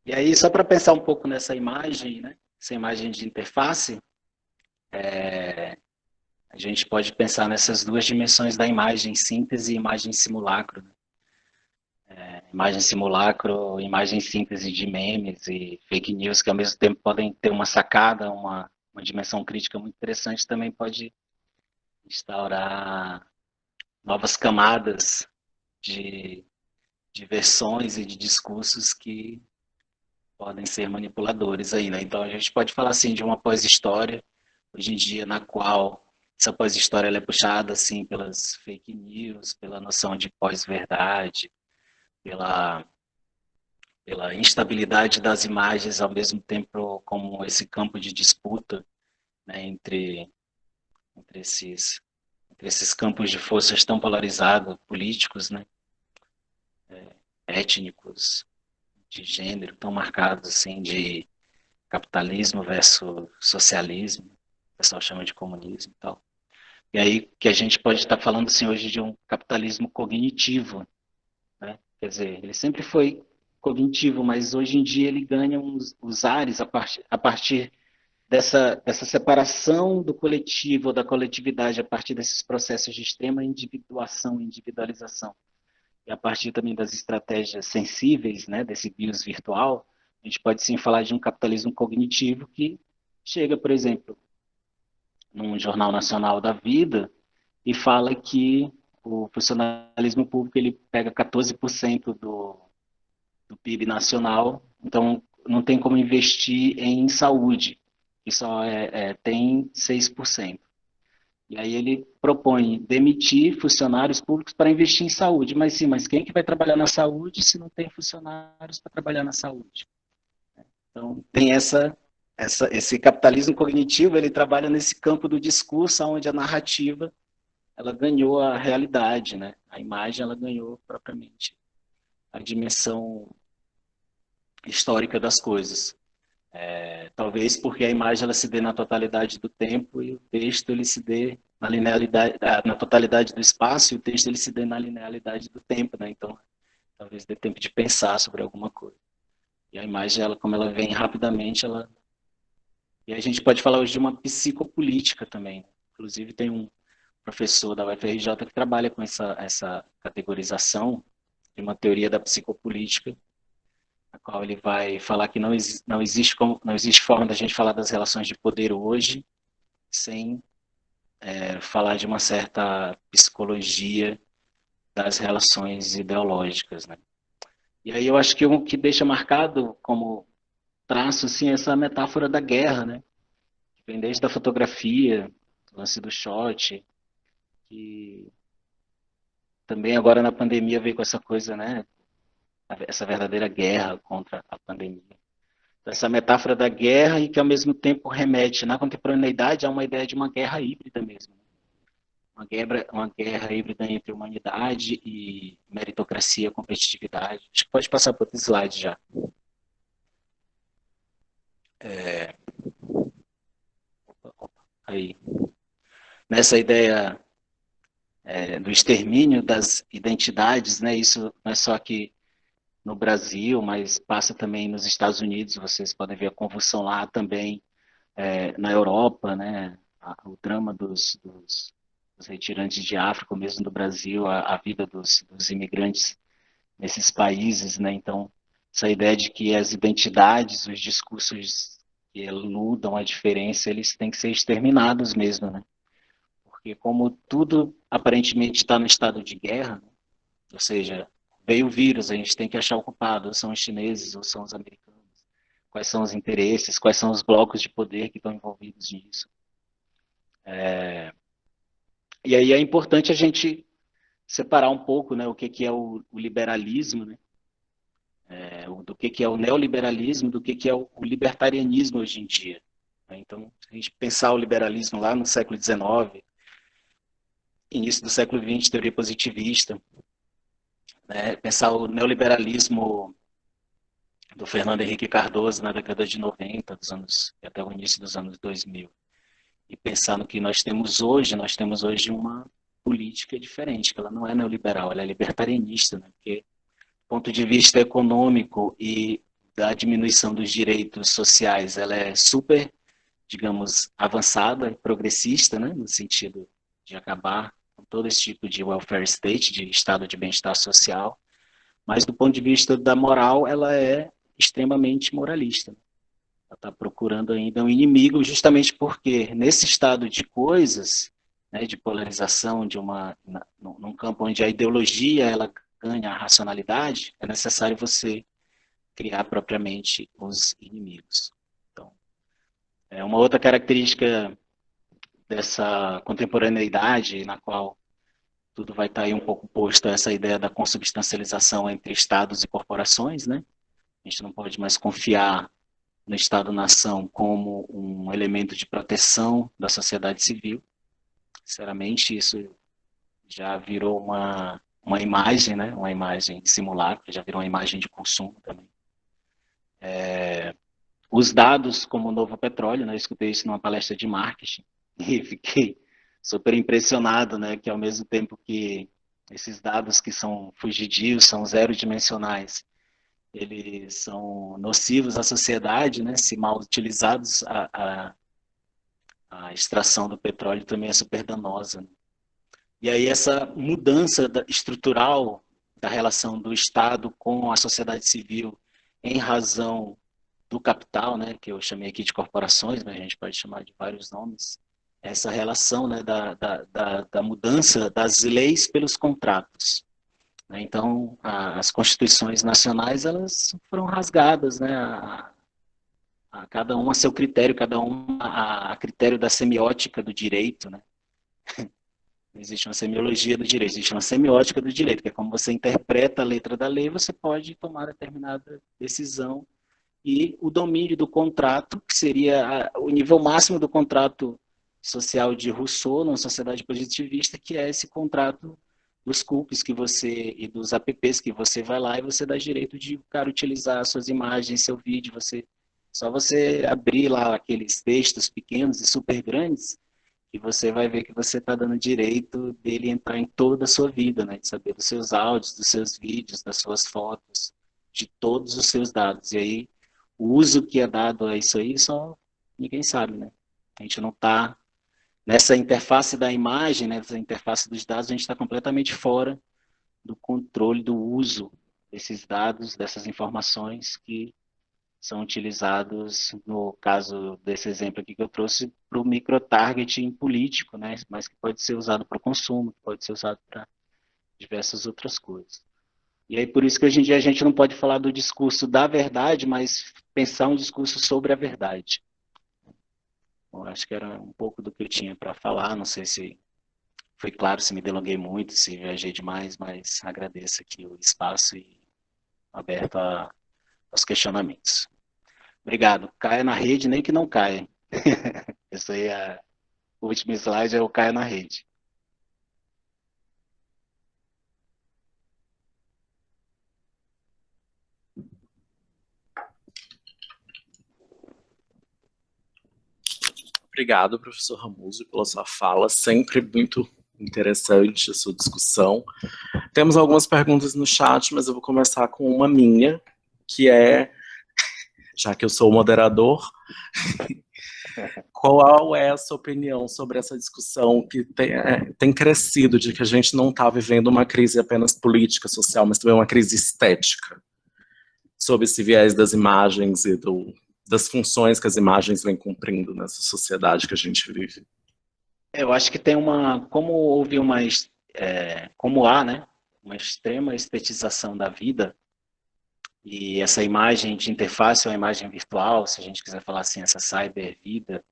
E aí, só para pensar um pouco nessa imagem, né? Essa imagem de interface, a gente pode pensar nessas duas dimensões da imagem, síntese e imagem simulacro. Né? Imagem simulacro, imagem síntese de memes e fake news, que ao mesmo tempo podem ter uma sacada, uma dimensão crítica muito interessante, também pode instaurar novas camadas de, de versões e de discursos que podem ser manipuladores aí, né? Então a gente pode falar assim de uma pós-história hoje em dia na qual essa pós-história é puxada assim pelas fake news, pela noção de pós-verdade, pela instabilidade das imagens, ao mesmo tempo como esse campo de disputa, né, entre esses campos de forças tão polarizados, políticos, né, étnicos, de gênero, tão marcados assim, de capitalismo versus socialismo, o pessoal chama de comunismo e tal. E aí que a gente pode estar falando assim hoje de um capitalismo cognitivo, né? Quer dizer, ele sempre foi cognitivo, mas hoje em dia ele ganha os ares a partir dessa separação do coletivo, da coletividade, a partir desses processos de extrema individuação, individualização. E a partir também das estratégias sensíveis, né, desse BIOS virtual, a gente pode sim falar de um capitalismo cognitivo que chega, por exemplo, num Jornal Nacional da Vida e fala que o funcionalismo público ele pega 14% do PIB nacional, então não tem como investir em saúde, que só tem 6%. E aí ele propõe demitir funcionários públicos para investir em saúde. Mas sim, mas quem é que vai trabalhar na saúde se não tem funcionários para trabalhar na saúde? Então tem esse capitalismo cognitivo, ele trabalha nesse campo do discurso, onde a narrativa ela ganhou a realidade, né? A imagem ela ganhou propriamente a dimensão histórica das coisas. Talvez porque a imagem ela se dê na totalidade do tempo e o texto ele se dê na linearidade, na totalidade do espaço, e o texto ele se dê na linearidade do tempo, né? Então, talvez dê tempo de pensar sobre alguma coisa. E a imagem, ela, como ela vem rapidamente, ela... E a gente pode falar hoje de uma psicopolítica também. Inclusive, tem um professor da UFRJ que trabalha com essa categorização de uma teoria da psicopolítica, na qual ele vai falar que não existe forma da gente falar das relações de poder hoje sem falar de uma certa psicologia das relações ideológicas, né? E aí eu acho que o que deixa marcado como traço assim essa metáfora da guerra, né? Que vem desde a fotografia, o lance do shot, que também agora na pandemia veio com essa coisa, né? Essa verdadeira guerra contra a pandemia. Então, essa metáfora da guerra e que ao mesmo tempo remete na contemporaneidade a uma ideia de uma guerra híbrida mesmo. Uma guerra híbrida entre humanidade e meritocracia, competitividade. Acho que pode passar para outro slide já. Aí. Nessa ideia do extermínio das identidades, né? Isso não é só aqui no Brasil, mas passa também nos Estados Unidos. Vocês podem ver a convulsão lá também, na Europa, né? O drama dos retirantes de África, mesmo do Brasil, a vida dos imigrantes nesses países, né? Então, essa ideia de que as identidades, os discursos que eludam a diferença, eles têm que ser exterminados mesmo, né? Porque como tudo aparentemente está no estado de guerra, ou seja, veio o vírus, a gente tem que achar o culpado, ou são os chineses, ou são os americanos, quais são os interesses, quais são os blocos de poder que estão envolvidos nisso. E aí é importante a gente separar um pouco, né, o que é o liberalismo, né, do que é o neoliberalismo, do que é o libertarianismo hoje em dia. Então, se a gente pensar o liberalismo lá no século XIX, início do século XX, teoria positivista, né, pensar o neoliberalismo do Fernando Henrique Cardoso na década de 90, até o início dos anos 2000, e pensar no que nós temos hoje uma política diferente, que ela não é neoliberal, ela é libertarianista, né, porque do ponto de vista econômico e da diminuição dos direitos sociais, ela é super, digamos, avançada e progressista, né, no sentido de acabar com todo esse tipo de welfare state, de estado de bem-estar social, mas do ponto de vista da moral, ela é extremamente moralista. Ela está procurando ainda um inimigo, justamente porque nesse estado de coisas, né, de polarização, num campo onde a ideologia ela ganha a racionalidade, é necessário você criar propriamente os inimigos. Então, é uma outra característica dessa contemporaneidade, na qual tudo vai estar aí um pouco posto a essa ideia da consubstancialização entre estados e corporações, né? A gente não pode mais confiar no Estado-nação como um elemento de proteção da sociedade civil. Sinceramente, isso já virou uma imagem, né? Uma imagem simulacra, já virou uma imagem de consumo também. Os dados como o novo petróleo, né? Eu escutei isso numa palestra de marketing e fiquei super impressionado, né? Que ao mesmo tempo que esses dados que são fugidios, são zero-dimensionais, eles são nocivos à sociedade, né? Se mal utilizados, a extração do petróleo também é super danosa, né? E aí essa mudança estrutural da relação do Estado com a sociedade civil em razão do capital, né, que eu chamei aqui de corporações, mas a gente pode chamar de vários nomes, essa relação, né, da mudança das leis pelos contratos. Né? Então, as constituições nacionais elas foram rasgadas, né, a cada um a seu critério, cada um a critério da semiótica do direito, né? Não existe uma semiologia do direito, existe uma semiótica do direito, que é como você interpreta a letra da lei, você pode tomar determinada decisão. E o domínio do contrato, que seria o nível máximo do contrato social de Rousseau, numa sociedade positivista, que é esse contrato dos cookies que você, e dos apps que você vai lá e você dá direito de o cara utilizar suas imagens, seu vídeo, só você abrir lá aqueles textos pequenos e super grandes, e você vai ver que você está dando direito dele entrar em toda a sua vida, né? De saber dos seus áudios, dos seus vídeos, das suas fotos, de todos os seus dados. E aí, o uso que é dado a isso aí, só ninguém sabe, né? A gente não está nessa interface da imagem, né, nessa interface dos dados, a gente está completamente fora do controle do uso desses dados, dessas informações que são utilizados, no caso desse exemplo aqui que eu trouxe, para o microtargeting político, né? Mas que pode ser usado para o consumo, pode ser usado para diversas outras coisas. E aí por isso que hoje em dia a gente não pode falar do discurso da verdade, mas pensar um discurso sobre a verdade. Bom, acho que era um pouco do que eu tinha para falar, não sei se foi claro, se me delonguei muito, se viajei demais, mas agradeço aqui o espaço e aberto aos questionamentos. Obrigado. Caia na rede, nem que não caia. Isso aí é o último slide, é o caia na rede. Obrigado, professor Ramuso, pela sua fala, sempre muito interessante a sua discussão. Temos algumas perguntas no chat, mas eu vou começar com uma minha, que é, já que eu sou o moderador, qual é a sua opinião sobre essa discussão que tem crescido, de que a gente não está vivendo uma crise apenas política, social, mas também uma crise estética, sob esse viés das imagens e das funções que as imagens vêm cumprindo nessa sociedade que a gente vive? Eu acho que tem como houve como há, né, uma extrema estetização da vida, e essa imagem de interface é uma imagem virtual, se a gente quiser falar assim, essa cyber-vida,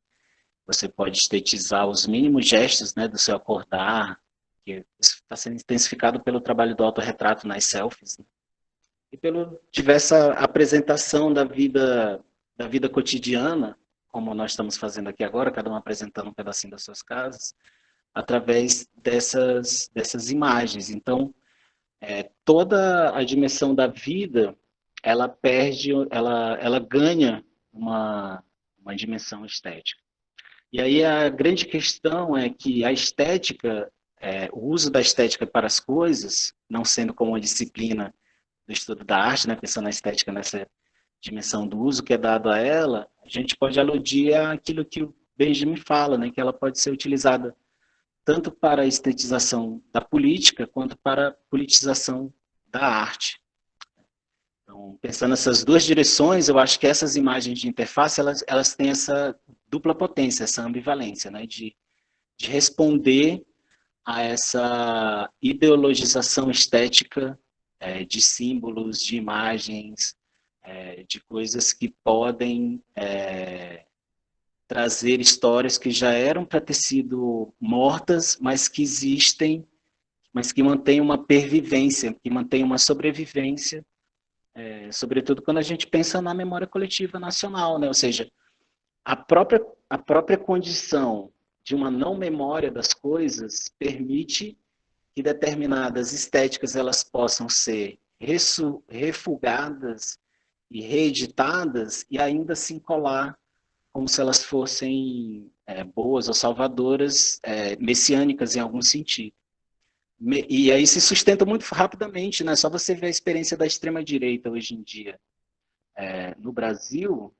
você pode estetizar os mínimos gestos, né, do seu acordar, que está sendo intensificado pelo trabalho do autorretrato nas selfies, né, e pela diversa apresentação da vida cotidiana, como nós estamos fazendo aqui agora, cada um apresentando um pedacinho das suas casas, através dessas imagens. Então, toda a dimensão da vida, ela perde, ela ganha uma dimensão estética. E aí a grande questão é que a estética, o uso da estética para as coisas, não sendo como uma disciplina do estudo da arte, né, pensando na estética nessa dimensão do uso que é dado a ela, a gente pode aludir àquilo que o Benjamin fala, né, que ela pode ser utilizada tanto para a estetização da política, quanto para a politização da arte. Então, pensando nessas duas direções, eu acho que essas imagens de interface, elas têm essa dupla potência, essa ambivalência, né, de responder a essa ideologização estética de símbolos, de imagens, de coisas que podem trazer histórias que já eram para ter sido mortas, mas que existem, mas que mantêm uma pervivência, que mantêm uma sobrevivência, sobretudo quando a gente pensa na memória coletiva nacional, né? Ou seja, a própria condição de uma não memória das coisas permite que determinadas estéticas elas possam ser refugadas e reeditadas e ainda se colar como se elas fossem boas ou salvadoras, messiânicas em algum sentido. E aí se sustenta muito rapidamente, né? Só você ver a experiência da extrema-direita hoje em dia no Brasil,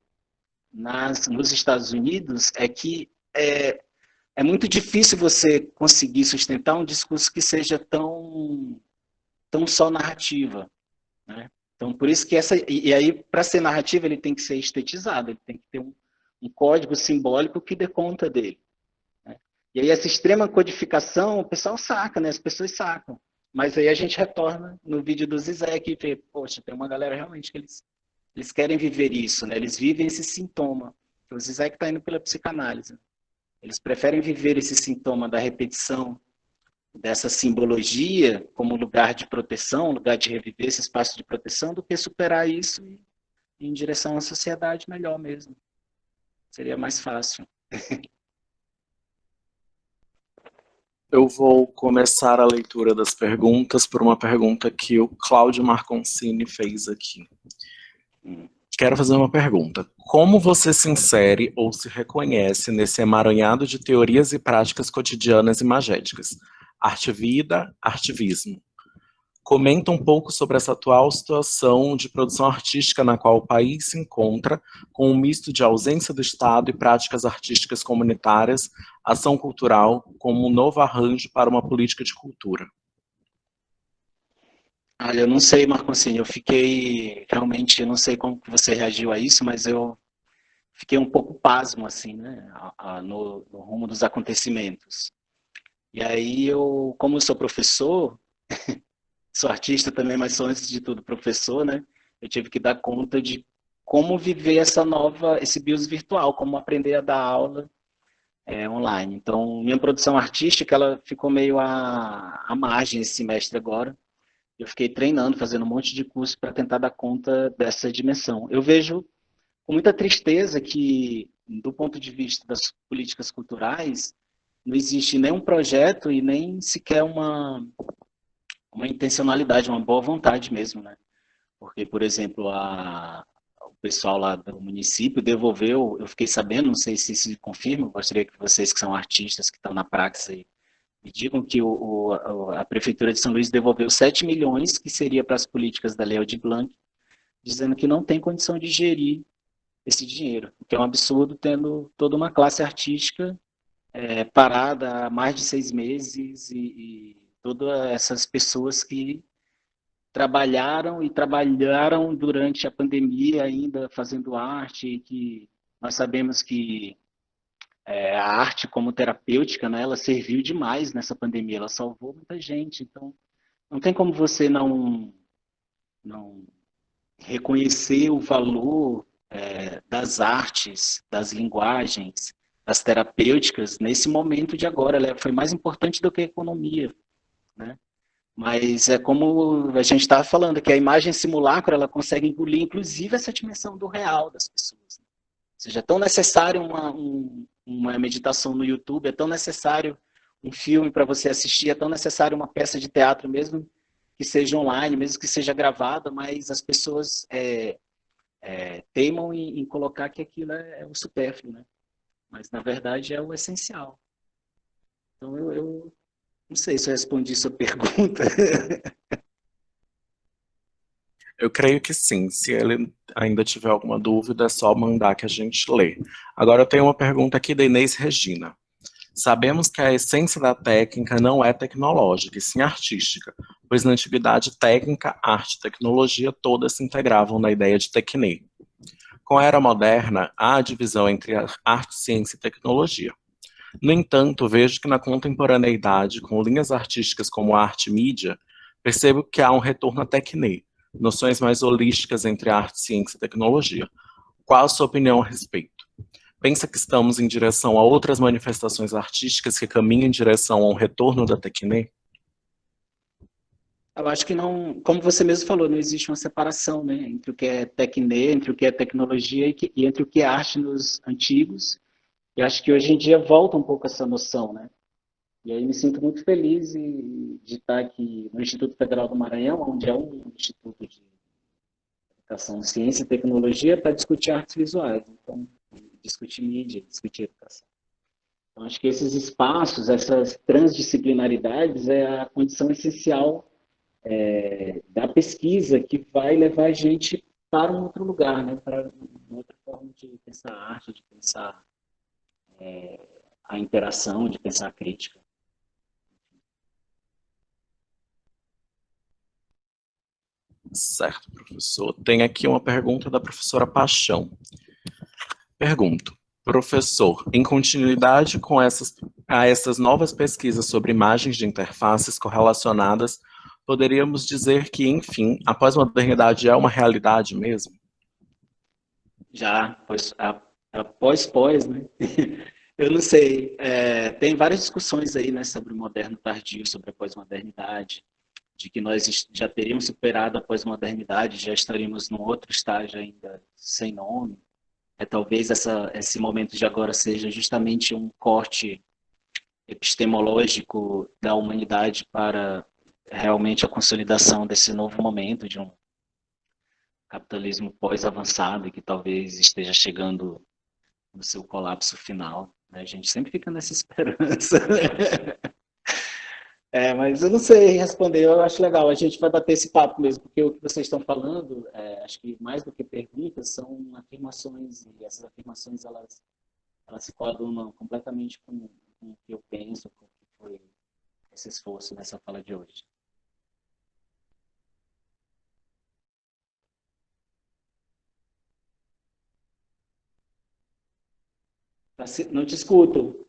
nos Estados Unidos, é que é muito difícil você conseguir sustentar um discurso que seja tão só narrativa, né? Então, por isso que e aí, para ser narrativa, ele tem que ser estetizado, ele tem que ter um código simbólico que dê conta dele, né? E aí, essa extrema codificação, o pessoal saca, né? As pessoas sacam. Mas aí a gente retorna no vídeo do Zizek e vê, poxa, tem uma galera realmente que eles querem viver isso, né? Eles vivem esse sintoma. O Zizek está indo pela psicanálise. Eles preferem viver esse sintoma da repetição, dessa simbologia como lugar de proteção, lugar de reviver esse espaço de proteção, do que superar isso e ir em direção a uma sociedade melhor mesmo. Seria mais fácil. Eu vou começar a leitura das perguntas por uma pergunta que o Cláudio Marconcini fez aqui. Quero fazer uma pergunta. Como você se insere ou se reconhece nesse emaranhado de teorias e práticas cotidianas imagéticas? Arte-vida, artivismo. Comenta um pouco sobre essa atual situação de produção artística na qual o país se encontra, com um misto de ausência do Estado e práticas artísticas comunitárias, ação cultural, como um novo arranjo para uma política de cultura. Olha, eu não sei, Marconcini, realmente, eu não sei como que você reagiu a isso, mas eu fiquei um pouco pasmo, assim, né, no rumo dos acontecimentos. E aí como eu sou professor, sou artista também, mas sou antes de tudo professor, né, eu tive que dar conta de como viver esse BIOS virtual, como aprender a dar aula online. Então, minha produção artística, ela ficou meio à margem esse semestre agora. Eu fiquei treinando, fazendo um monte de curso para tentar dar conta dessa dimensão. Eu vejo com muita tristeza que, do ponto de vista das políticas culturais, não existe nenhum projeto e nem sequer uma intencionalidade, uma boa vontade mesmo, né? Porque, por exemplo, o pessoal lá do município devolveu, eu fiquei sabendo, não sei se se confirma, gostaria que vocês que são artistas, que estão na praxis aí, me digam que a Prefeitura de São Luís devolveu 7 milhões, que seria para as políticas da Lei Aldir Blanc, dizendo que não tem condição de gerir esse dinheiro, o que é um absurdo, tendo toda uma classe artística parada há mais de 6 meses e todas essas pessoas que trabalharam e trabalharam durante a pandemia ainda fazendo arte, e que nós sabemos que a arte como terapêutica, né, ela serviu demais nessa pandemia, ela salvou muita gente. Então, não tem como você não reconhecer o valor das artes, das linguagens, das terapêuticas nesse momento de agora. Ela foi mais importante do que a economia, né? Mas é como a gente estava falando, que a imagem simulacro ela consegue engolir, inclusive, essa dimensão do real das pessoas. Ou seja, é tão necessário uma meditação no YouTube, é tão necessário um filme para você assistir, é tão necessário uma peça de teatro, mesmo que seja online, mesmo que seja gravada, mas as pessoas teimam em colocar que aquilo é o supérfluo, né? Mas, na verdade, é o essencial. Então, eu não sei se eu respondi sua pergunta. Eu creio que sim. Se ele ainda tiver alguma dúvida, é só mandar que a gente lê. Agora eu tenho uma pergunta aqui da Inês Regina. Sabemos que a essência da técnica não é tecnológica, e sim artística, pois na antiguidade técnica, arte e tecnologia todas se integravam na ideia de tecne. Com a era moderna, há a divisão entre arte, ciência e tecnologia. No entanto, vejo que na contemporaneidade, com linhas artísticas como arte e mídia, percebo que há um retorno à tecne, noções mais holísticas entre arte, ciência e tecnologia. Qual a sua opinião a respeito? Pensa que estamos em direção a outras manifestações artísticas que caminham em direção a um retorno da tecne? Eu acho que não, como você mesmo falou, não existe uma separação, né, entre o que é tecne, entre o que é tecnologia e entre o que é arte nos antigos. E acho que hoje em dia volta um pouco essa noção, né? E aí me sinto muito feliz de estar aqui no Instituto Federal do Maranhão, onde é um instituto de educação, ciência e tecnologia, para discutir artes visuais. Então, discutir mídia, discutir educação. Então, acho que esses espaços, essas transdisciplinaridades é a condição essencial da pesquisa que vai levar a gente para um outro lugar, né? Para uma outra forma de pensar a arte, de pensar a interação, de pensar a crítica. Certo, professor. Tem aqui uma pergunta da professora Paixão. Pergunto, professor, em continuidade com essas novas pesquisas sobre imagens de interfaces correlacionadas, poderíamos dizer que, enfim, a pós-modernidade é uma realidade mesmo? Já, pós, né? Eu não sei. Tem várias discussões aí, né, sobre o moderno tardio, sobre a pós-modernidade, de que nós já teríamos superado a pós-modernidade, já estaríamos num outro estágio ainda sem nome. Talvez esse momento de agora seja justamente um corte epistemológico da humanidade para realmente a consolidação desse novo momento de um capitalismo pós-avançado e que talvez esteja chegando no seu colapso final. Né? A gente sempre fica nessa esperança. Mas eu não sei responder, eu acho legal, a gente vai bater esse papo mesmo, porque o que vocês estão falando, acho que mais do que perguntas, são afirmações, e essas afirmações, elas se coadunam completamente com o que eu penso, com o que foi esse esforço nessa fala de hoje. Não te escuto.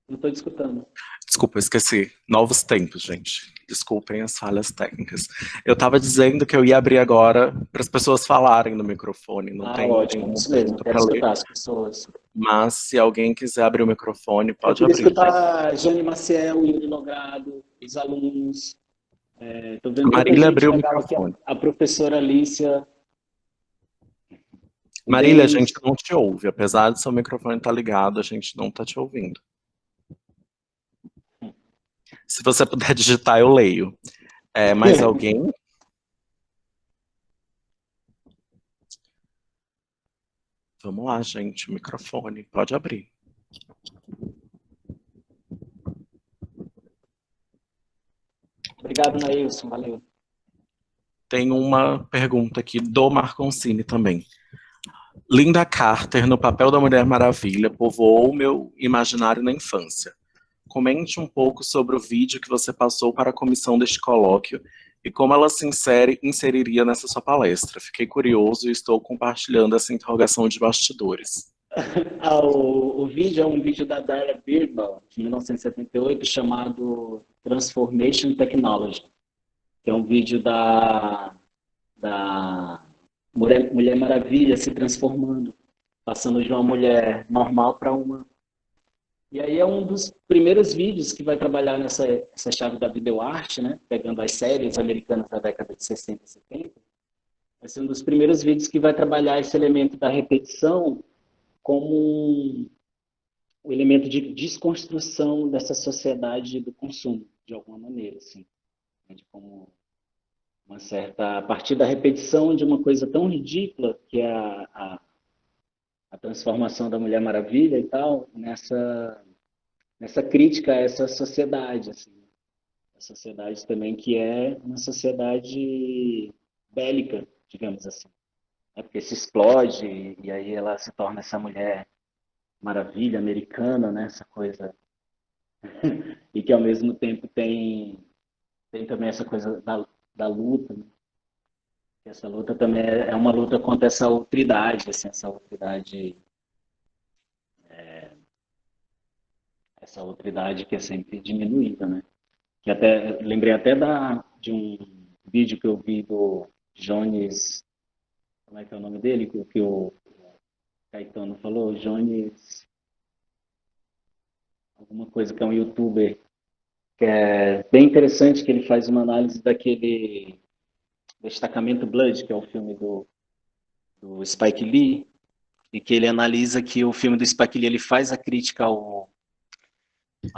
Não estou te escutando. Desculpa, eu esqueci. Novos tempos, gente. Desculpem as falhas técnicas. Eu estava dizendo que eu ia abrir agora para as pessoas falarem no microfone. Não tem Ótimo, isso mesmo. Quero escutar as pessoas. Mas se alguém quiser abrir o microfone, pode abrir. Eu queria abrir. escutar Jane Maciel, Yuri Logrado, os alunos. Estou vendo Marília abriu o microfone. A professora Alicia. Marília, a gente não te ouve. Apesar de seu microfone estar ligado, a gente não está te ouvindo. Se você puder digitar, eu leio. Mais alguém? Vamos lá, gente. Microfone. Pode abrir. Obrigado, Nailson. Valeu. Tem uma pergunta aqui do Marconcini também. Linda Carter, no papel da Mulher Maravilha, povoou meu imaginário na infância. Comente um pouco sobre o vídeo que você passou para a comissão deste colóquio e como ela inseriria nessa sua palestra. Fiquei curioso e estou compartilhando essa interrogação de bastidores. O vídeo é um vídeo da Dara Birbal, de 1978, chamado Transformation Technology, que é um vídeo da Mulher Maravilha se transformando, passando de uma mulher normal para uma. E aí é um dos primeiros vídeos que vai trabalhar essa chave da videoarte, né? Pegando as séries americanas da década de 60 e 70. Vai ser um dos primeiros vídeos que vai trabalhar esse elemento da repetição como um elemento de desconstrução dessa sociedade do consumo, de alguma maneira, assim. De como uma certa, a partir da repetição de uma coisa tão ridícula que é a transformação da Mulher Maravilha e tal, nessa crítica a essa sociedade, assim. A sociedade também que é uma sociedade bélica, digamos assim. É porque se explode e aí ela se torna essa Mulher Maravilha americana, né? Essa coisa. E que ao mesmo tempo tem também essa coisa da luta, né? Essa luta também é uma luta contra essa outridade, assim, essa outridade que é sempre diminuída, né? Que até lembrei até de um vídeo que eu vi do Jones, como é que é o nome dele? Que o Caetano falou, Jones, alguma coisa que é um youtuber, que é bem interessante, que ele faz uma análise daquele Destacamento Blood, que é o filme do Spike Lee, e que ele analisa que o filme do Spike Lee ele faz a crítica ao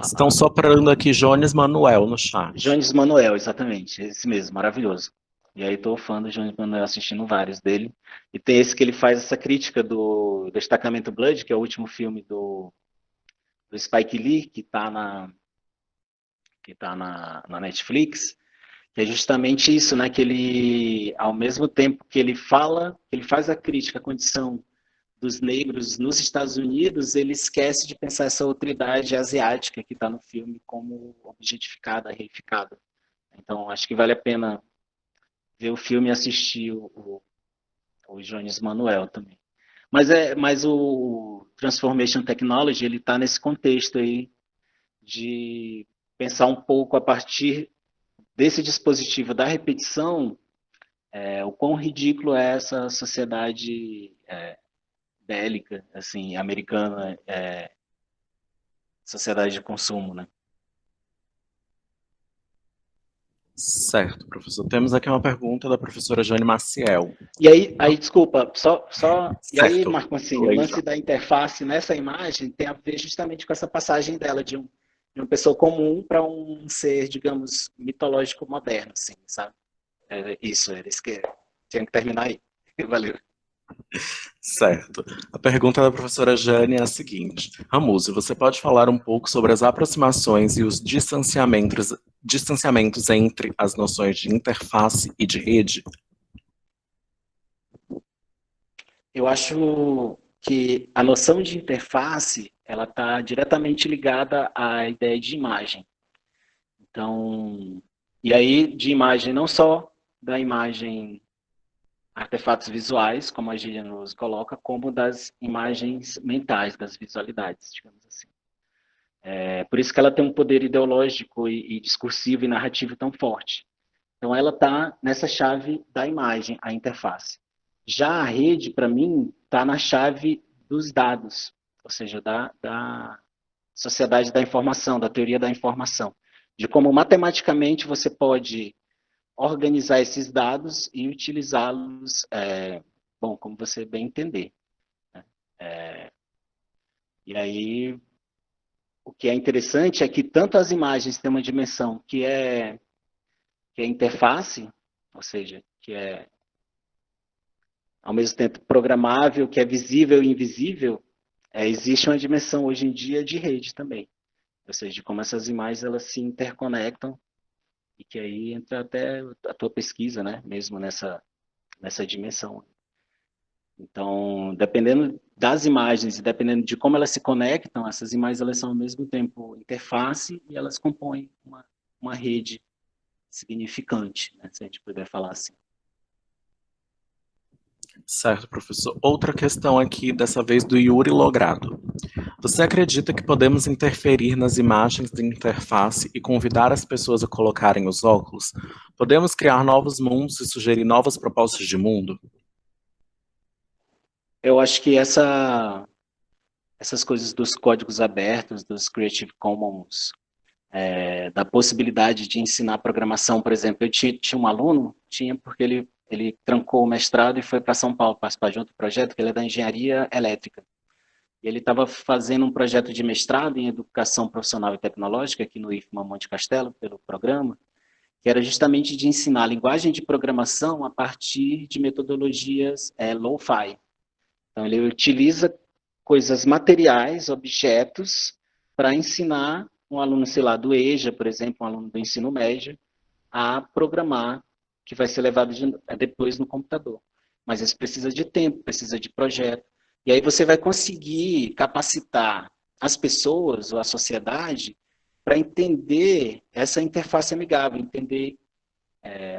Estão soprando aqui Jones Manuel no chat. Jones Manuel, exatamente, esse mesmo, maravilhoso. E aí tô fã do Jones Manuel, assistindo vários dele. E tem esse que ele faz essa crítica do Destacamento Blood, que é o último filme do Spike Lee, que tá na Netflix, que é justamente isso, né? Que ele, ao mesmo tempo que ele fala, ele faz a crítica à condição dos negros nos Estados Unidos, ele esquece de pensar essa outridade asiática que está no filme como objetificada, reificada. Então, acho que vale a pena ver o filme e assistir o Jones Manuel também. Mas o Transformation Technology, ele está nesse contexto aí de pensar um pouco a partir desse dispositivo da repetição, o quão ridículo é essa sociedade bélica, assim, americana, sociedade de consumo, né? Certo, professor. Temos aqui uma pergunta da professora Jane Maciel. E aí desculpa, e aí, Certo. Marco, assim, o lance da interface nessa imagem tem a ver justamente com essa passagem dela de uma pessoa comum para um ser, digamos, mitológico moderno, assim, sabe? Era isso que tinha que terminar aí. Valeu. Certo. A pergunta da professora Jane é a seguinte: Ramuse, você pode falar um pouco sobre as aproximações e os distanciamentos entre as noções de interface e de rede? Eu acho que a noção de interface ela está diretamente ligada à ideia de imagem. Então, e aí de imagem não só da imagem artefatos visuais, como a Gillian Rose coloca, como das imagens mentais, das visualidades, digamos assim. Por isso que ela tem um poder ideológico e discursivo e narrativo tão forte. Então, ela está nessa chave da imagem, a interface. Já a rede, para mim, está na chave dos dados, ou seja, da sociedade da informação, da teoria da informação, de como matematicamente você pode organizar esses dados e utilizá-los, como você bem entender. Né? E aí, o que é interessante é que tanto as imagens têm uma dimensão que é interface, ou seja, que é ao mesmo tempo programável, que é visível e invisível, existe uma dimensão hoje em dia de rede também. Ou seja, de como essas imagens elas se interconectam e que aí entra até a tua pesquisa, né? Mesmo nessa dimensão. Então, dependendo das imagens e dependendo de como elas se conectam, essas imagens elas são ao mesmo tempo interface e elas compõem uma rede significante, né, se a gente puder falar assim. Certo, professor. Outra questão aqui, dessa vez do Yuri Logrado. Você acredita que podemos interferir nas imagens de interface e convidar as pessoas a colocarem os óculos? Podemos criar novos mundos e sugerir novas propostas de mundo? Eu acho que essas coisas dos códigos abertos, dos Creative Commons, da possibilidade de ensinar programação, por exemplo, eu tinha um aluno, porque ele trancou o mestrado e foi para São Paulo participar de outro projeto, que ele é da engenharia elétrica. E ele estava fazendo um projeto de mestrado em educação profissional e tecnológica aqui no IFMA Monte Castelo, pelo programa, que era justamente de ensinar a linguagem de programação a partir de metodologias lo-fi. Então, ele utiliza coisas materiais, objetos, para ensinar um aluno, sei lá, do EJA, por exemplo, um aluno do ensino médio, a programar, que vai ser levado depois no computador. Mas isso precisa de tempo, precisa de projeto. E aí você vai conseguir capacitar as pessoas ou a sociedade para entender essa interface amigável, entender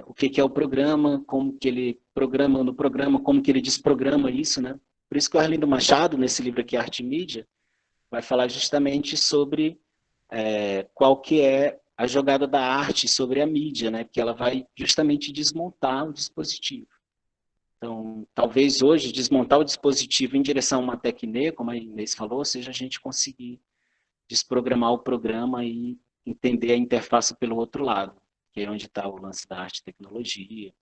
o que é o programa, como que ele programa no programa, como que ele desprograma isso, né? Por isso que o Arlindo Machado, nesse livro aqui, Arte e Mídia, vai falar justamente sobre qual que é a jogada da arte sobre a mídia, né? Porque ela vai justamente desmontar o dispositivo. Então, talvez hoje, desmontar o dispositivo em direção a uma tecne, como a Inês falou, seja a gente conseguir desprogramar o programa e entender a interface pelo outro lado, que é onde está o lance da arte e tecnologia,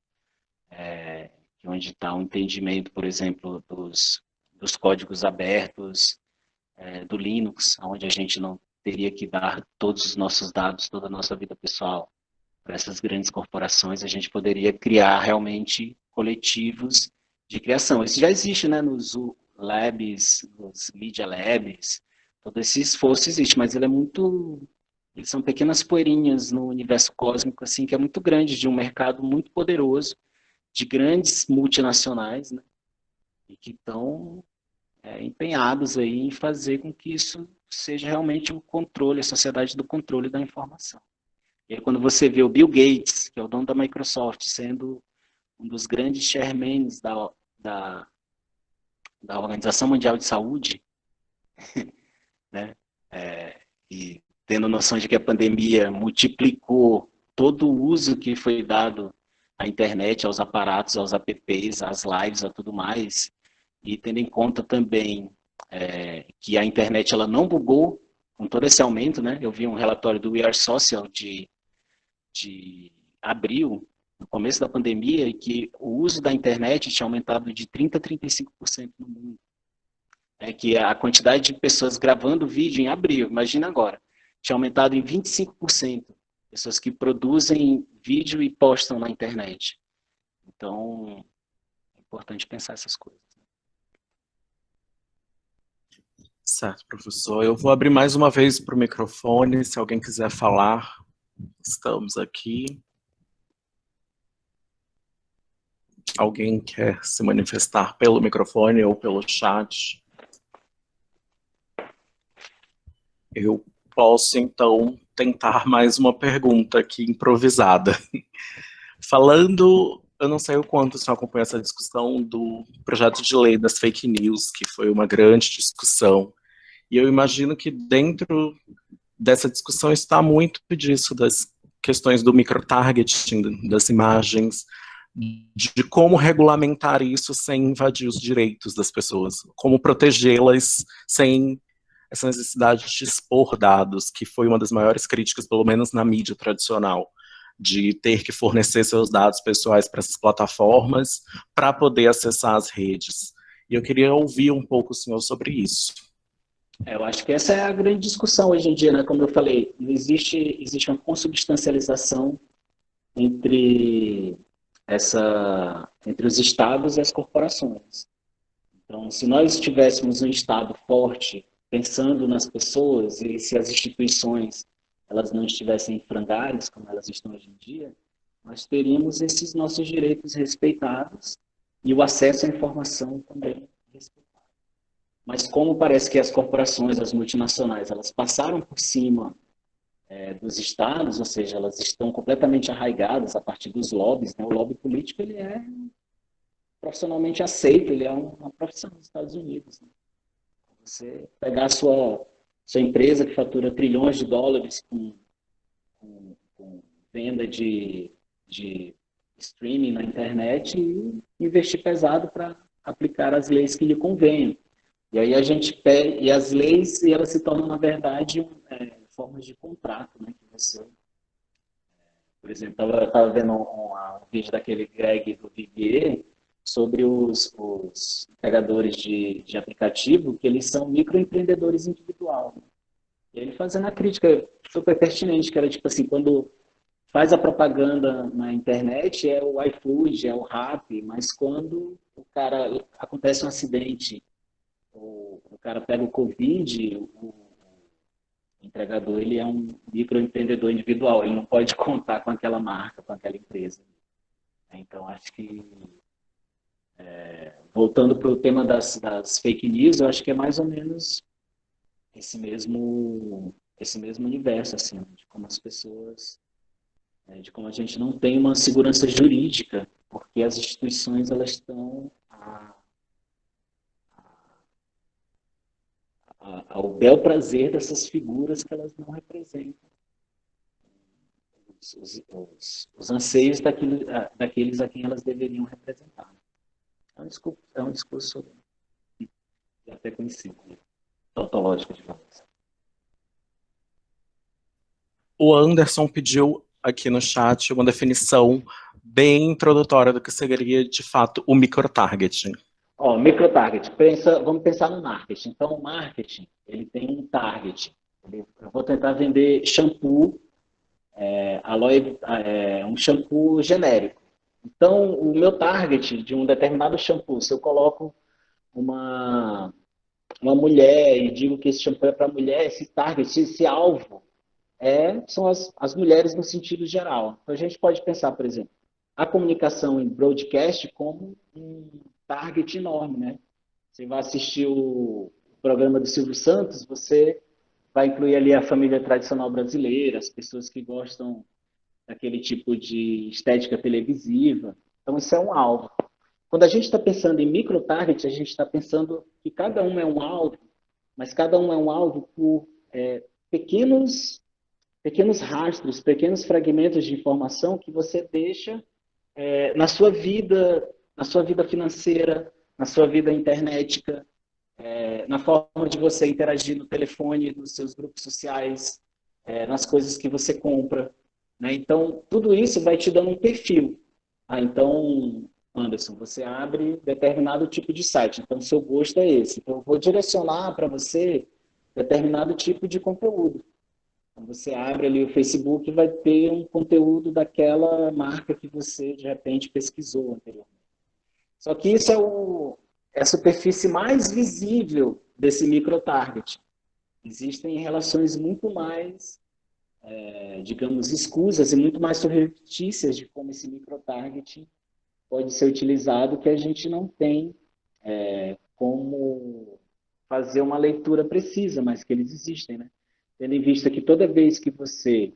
que é onde está o entendimento, por exemplo, dos códigos abertos, do Linux, onde a gente não teria que dar todos os nossos dados, toda a nossa vida pessoal para essas grandes corporações, a gente poderia criar realmente coletivos de criação. Isso já existe, né, nos Labs, nos Media Labs, todo esse esforço existe, mas eles são pequenas poeirinhas no universo cósmico, assim, que é muito grande, de um mercado muito poderoso, de grandes multinacionais, né, e que estão empenhados aí em fazer com que isso seja realmente o controle, a sociedade do controle da informação. E aí, quando você vê o Bill Gates, que é o dono da Microsoft, sendo um dos grandes chairmans da Organização Mundial de Saúde, né, e tendo noção de que a pandemia multiplicou todo o uso que foi dado à internet, aos aparatos, aos apps, às lives, a tudo mais, e tendo em conta também que a internet ela não bugou com todo esse aumento, né? Eu vi um relatório do We Are Social de abril, no começo da pandemia, e que o uso da internet tinha aumentado de 30% a 35% no mundo. Que a quantidade de pessoas gravando vídeo em abril, imagina agora, tinha aumentado em 25%. Pessoas que produzem vídeo e postam na internet. Então, é importante pensar essas coisas. Certo, professor. Eu vou abrir mais uma vez para o microfone, se alguém quiser falar. Estamos aqui. Alguém quer se manifestar pelo microfone ou pelo chat? Eu posso, então, tentar mais uma pergunta aqui improvisada. Falando, eu não sei o quanto o senhor acompanha essa discussão do projeto de lei das fake news, que foi uma grande discussão. E eu imagino que dentro dessa discussão está muito disso, das questões do microtargeting, das imagens, de como regulamentar isso sem invadir os direitos das pessoas, como protegê-las sem essa necessidade de expor dados, que foi uma das maiores críticas, pelo menos na mídia tradicional, de ter que fornecer seus dados pessoais para essas plataformas para poder acessar as redes. E eu queria ouvir um pouco o senhor sobre isso. Eu acho que essa é a grande discussão hoje em dia, né? Como eu falei, existe uma consubstancialização entre os estados e as corporações. Então, se nós tivéssemos um estado forte, pensando nas pessoas, e se as instituições elas não estivessem em frangalhos, como elas estão hoje em dia, nós teríamos esses nossos direitos respeitados e o acesso à informação também respeitado. Mas como parece que as corporações, as multinacionais, elas passaram por cima dos estados, ou seja, elas estão completamente arraigadas a partir dos lobbies, né? O lobby político ele é profissionalmente aceito, ele é uma profissão nos Estados Unidos, né? Você pegar a sua empresa que fatura trilhões de dólares com venda de streaming na internet e investir pesado para aplicar as leis que lhe convenham. E aí a gente pede, e as leis elas se tornam, na verdade, formas de contrato, né? Que você, por exemplo, estava vendo um vídeo daquele Greg do Vivier sobre os pegadores de aplicativo, que eles são microempreendedores individuais. E ele fazendo a crítica super pertinente, que era tipo assim, quando faz a propaganda na internet é o iFood, é o Rappi, mas quando o cara acontece um acidente, o cara pega o Covid, o entregador ele é um microempreendedor individual, ele não pode contar com aquela marca, com aquela empresa. Então, acho que, voltando para o tema das fake news, eu acho que é mais ou menos esse mesmo universo, assim, de como as pessoas, de como a gente não tem uma segurança jurídica, porque as instituições elas estão ao bel prazer dessas figuras que elas não representam os anseios daqueles a quem elas deveriam representar. É um discurso até conhecido, tautológico, digamos. O Anderson pediu aqui no chat uma definição bem introdutória do que seria, de fato, o microtargeting. Microtarget. Vamos pensar no marketing. Então, o marketing ele tem um target. Eu vou tentar vender shampoo, um shampoo genérico. Então, o meu target de um determinado shampoo, se eu coloco uma mulher e digo que esse shampoo é para mulher, esse target, esse alvo, são as mulheres no sentido geral. Então, a gente pode pensar, por exemplo, a comunicação em broadcast como um target enorme, né? Você vai assistir o programa do Silvio Santos, você vai incluir ali a família tradicional brasileira, as pessoas que gostam daquele tipo de estética televisiva. Então, isso é um alvo. Quando a gente está pensando em micro-target, a gente está pensando que cada um é um alvo, mas cada um é um alvo por pequenos rastros, pequenos fragmentos de informação que você deixa na sua vida financeira, na sua vida internética, na forma de você interagir no telefone, nos seus grupos sociais, nas coisas que você compra, né? Então, tudo isso vai te dando um perfil. Então, Anderson, você abre determinado tipo de site, então seu gosto é esse. Então, eu vou direcionar para você determinado tipo de conteúdo. Então, você abre ali o Facebook e vai ter um conteúdo daquela marca que você, de repente, pesquisou anteriormente. Só que isso é a superfície mais visível desse microtarget. Existem relações muito mais, digamos, escusas e muito mais subreptícias de como esse microtarget pode ser utilizado que a gente não tem como fazer uma leitura precisa, mas que eles existem, né? Tendo em vista que toda vez que você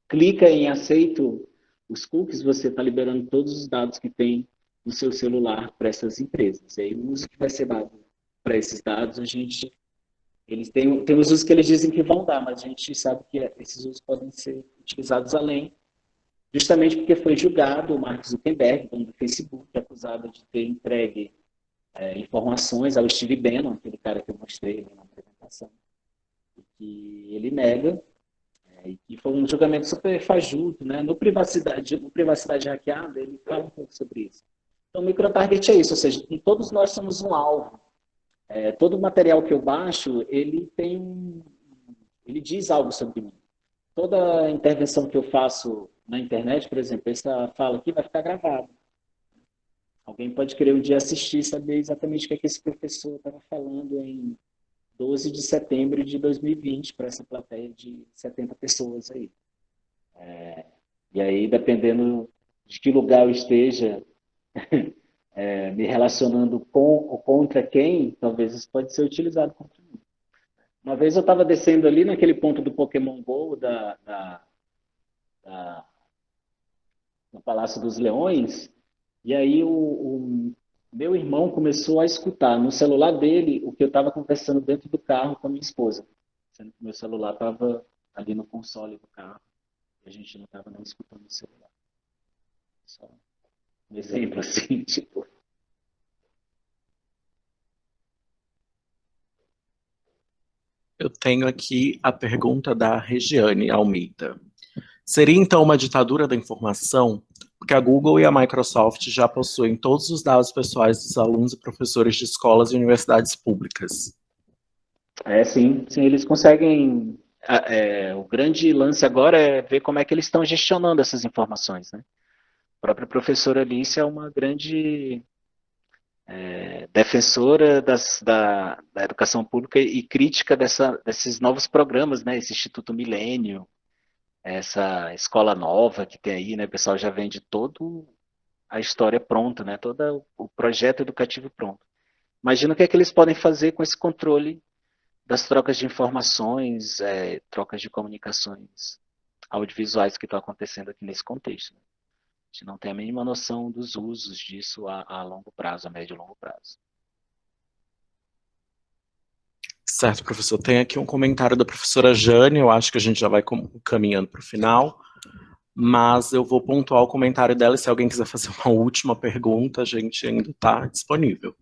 clica em aceito os cookies, você está liberando todos os dados que tem no seu celular para essas empresas. E aí o uso que vai ser dado para esses dados, eles têm os usos que eles dizem que vão dar, mas a gente sabe que esses usos podem ser utilizados além, justamente porque foi julgado o Mark Zuckerberg, dono do Facebook, acusado de ter entregue informações ao Steve Bannon, aquele cara que eu mostrei na apresentação, e que ele nega. E foi um julgamento super fajuto, né? No Privacidade Hackeada, ele fala um pouco sobre isso. Então, o microtarget é isso, ou seja, todos nós somos um alvo. Todo material que eu baixo, ele diz algo sobre mim. Toda intervenção que eu faço na internet, por exemplo, essa fala aqui vai ficar gravada. Alguém pode querer um dia assistir e saber exatamente o que é que esse professor estava falando em 12 de setembro de 2020 para essa plateia de 70 pessoas aí. E aí, dependendo de que lugar eu esteja me relacionando com ou contra quem, talvez isso pode ser utilizado contra mim. Uma vez eu estava descendo ali naquele ponto do Pokémon Go no Palácio dos Leões, e aí o meu irmão começou a escutar no celular dele o que eu estava conversando dentro do carro com a minha esposa, sendo que meu celular estava ali no console do carro, e a gente não estava nem escutando o celular. Só um exemplo assim, tipo. Eu tenho aqui a pergunta da Regiane Almeida. Seria então uma ditadura da informação? Porque a Google e a Microsoft já possuem todos os dados pessoais dos alunos e professores de escolas e universidades públicas. Sim, eles conseguem. O grande lance agora é ver como é que eles estão gestionando essas informações, né? A própria professora Alice é uma grande defensora da educação pública e crítica desses novos programas, né? Esse Instituto Milênio, essa escola nova que tem aí, né? O pessoal já vende toda a história pronta, né? Todo o projeto educativo pronto. Imagina o que é que eles podem fazer com esse controle das trocas de informações, trocas de comunicações audiovisuais que estão acontecendo aqui nesse contexto, né? A gente não tem a mínima noção dos usos disso a longo prazo, a médio e longo prazo. Certo, professor. Tem aqui um comentário da professora Jane, eu acho que a gente já vai caminhando para o final, mas eu vou pontuar o comentário dela e se alguém quiser fazer uma última pergunta, a gente ainda está disponível.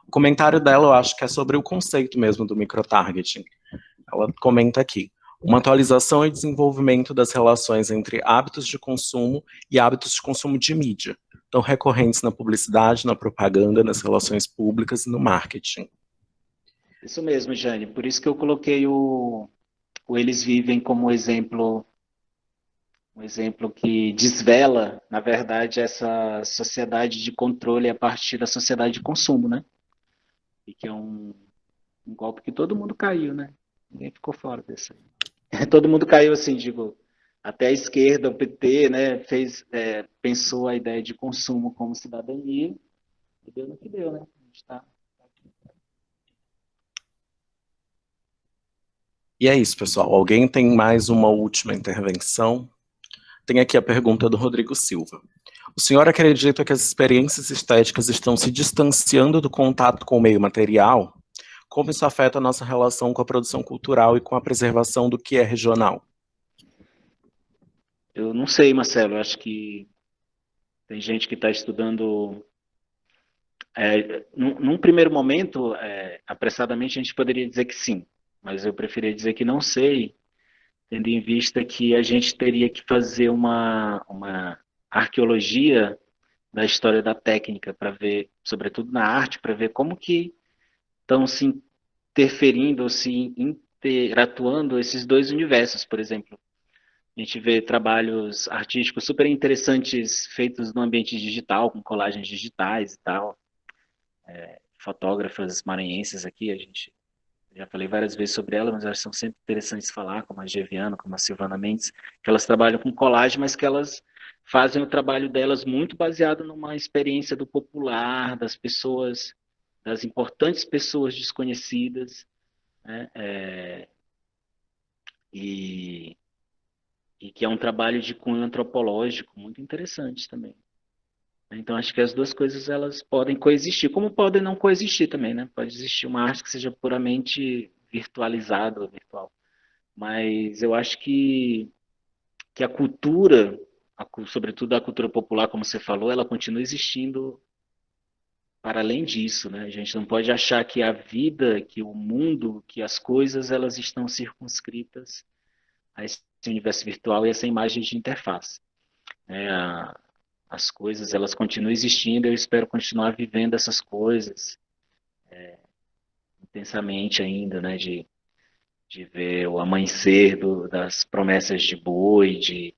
O comentário dela eu acho que é sobre o conceito mesmo do microtargeting. Ela comenta aqui: uma atualização e desenvolvimento das relações entre hábitos de consumo e hábitos de consumo de mídia, tão recorrentes na publicidade, na propaganda, nas relações públicas e no marketing. Isso mesmo, Jane. Por isso que eu coloquei o Eles Vivem como exemplo, um exemplo que desvela, na verdade, essa sociedade de controle a partir da sociedade de consumo, né? E que é um golpe que todo mundo caiu, né? Ninguém ficou fora desse aí. Todo mundo caiu assim, digo, até a esquerda, o PT, né, pensou a ideia de consumo como cidadania e deu no que deu, né? A gente tá. E é isso, pessoal. Alguém tem mais uma última intervenção? Tem aqui a pergunta do Rodrigo Silva. O senhor acredita que as experiências estéticas estão se distanciando do contato com o meio material? Como isso afeta a nossa relação com a produção cultural e com a preservação do que é regional? Eu não sei, Marcelo, eu acho que tem gente que está estudando. Num primeiro momento, apressadamente, a gente poderia dizer que sim, mas eu preferia dizer que não sei, tendo em vista que a gente teria que fazer uma arqueologia da história da técnica para ver, sobretudo na arte, para ver como que estão se interferindo ou se interatuando esses dois universos, por exemplo. A gente vê trabalhos artísticos super interessantes feitos no ambiente digital, com colagens digitais e tal. Fotógrafas maranhenses aqui, a gente já falei várias vezes sobre elas, mas elas são sempre interessantes de falar, como a Geviana, como a Silvana Mendes, que elas trabalham com colagem, mas que elas fazem o trabalho delas muito baseado numa experiência do popular, das pessoas, das importantes pessoas desconhecidas, né? E, e que é um trabalho de cunho antropológico muito interessante também. Então acho que as duas coisas elas podem coexistir, como podem não coexistir também, né? Pode existir uma arte que seja puramente virtualizada ou virtual, mas eu acho que a cultura, sobretudo a cultura popular, como você falou, ela continua existindo para além disso, né? A gente não pode achar que a vida, que o mundo, que as coisas elas estão circunscritas a esse universo virtual e essa imagem de interface, né? As coisas elas continuam existindo, eu espero continuar vivendo essas coisas intensamente ainda, né? De ver o amanhecer das promessas de boi, de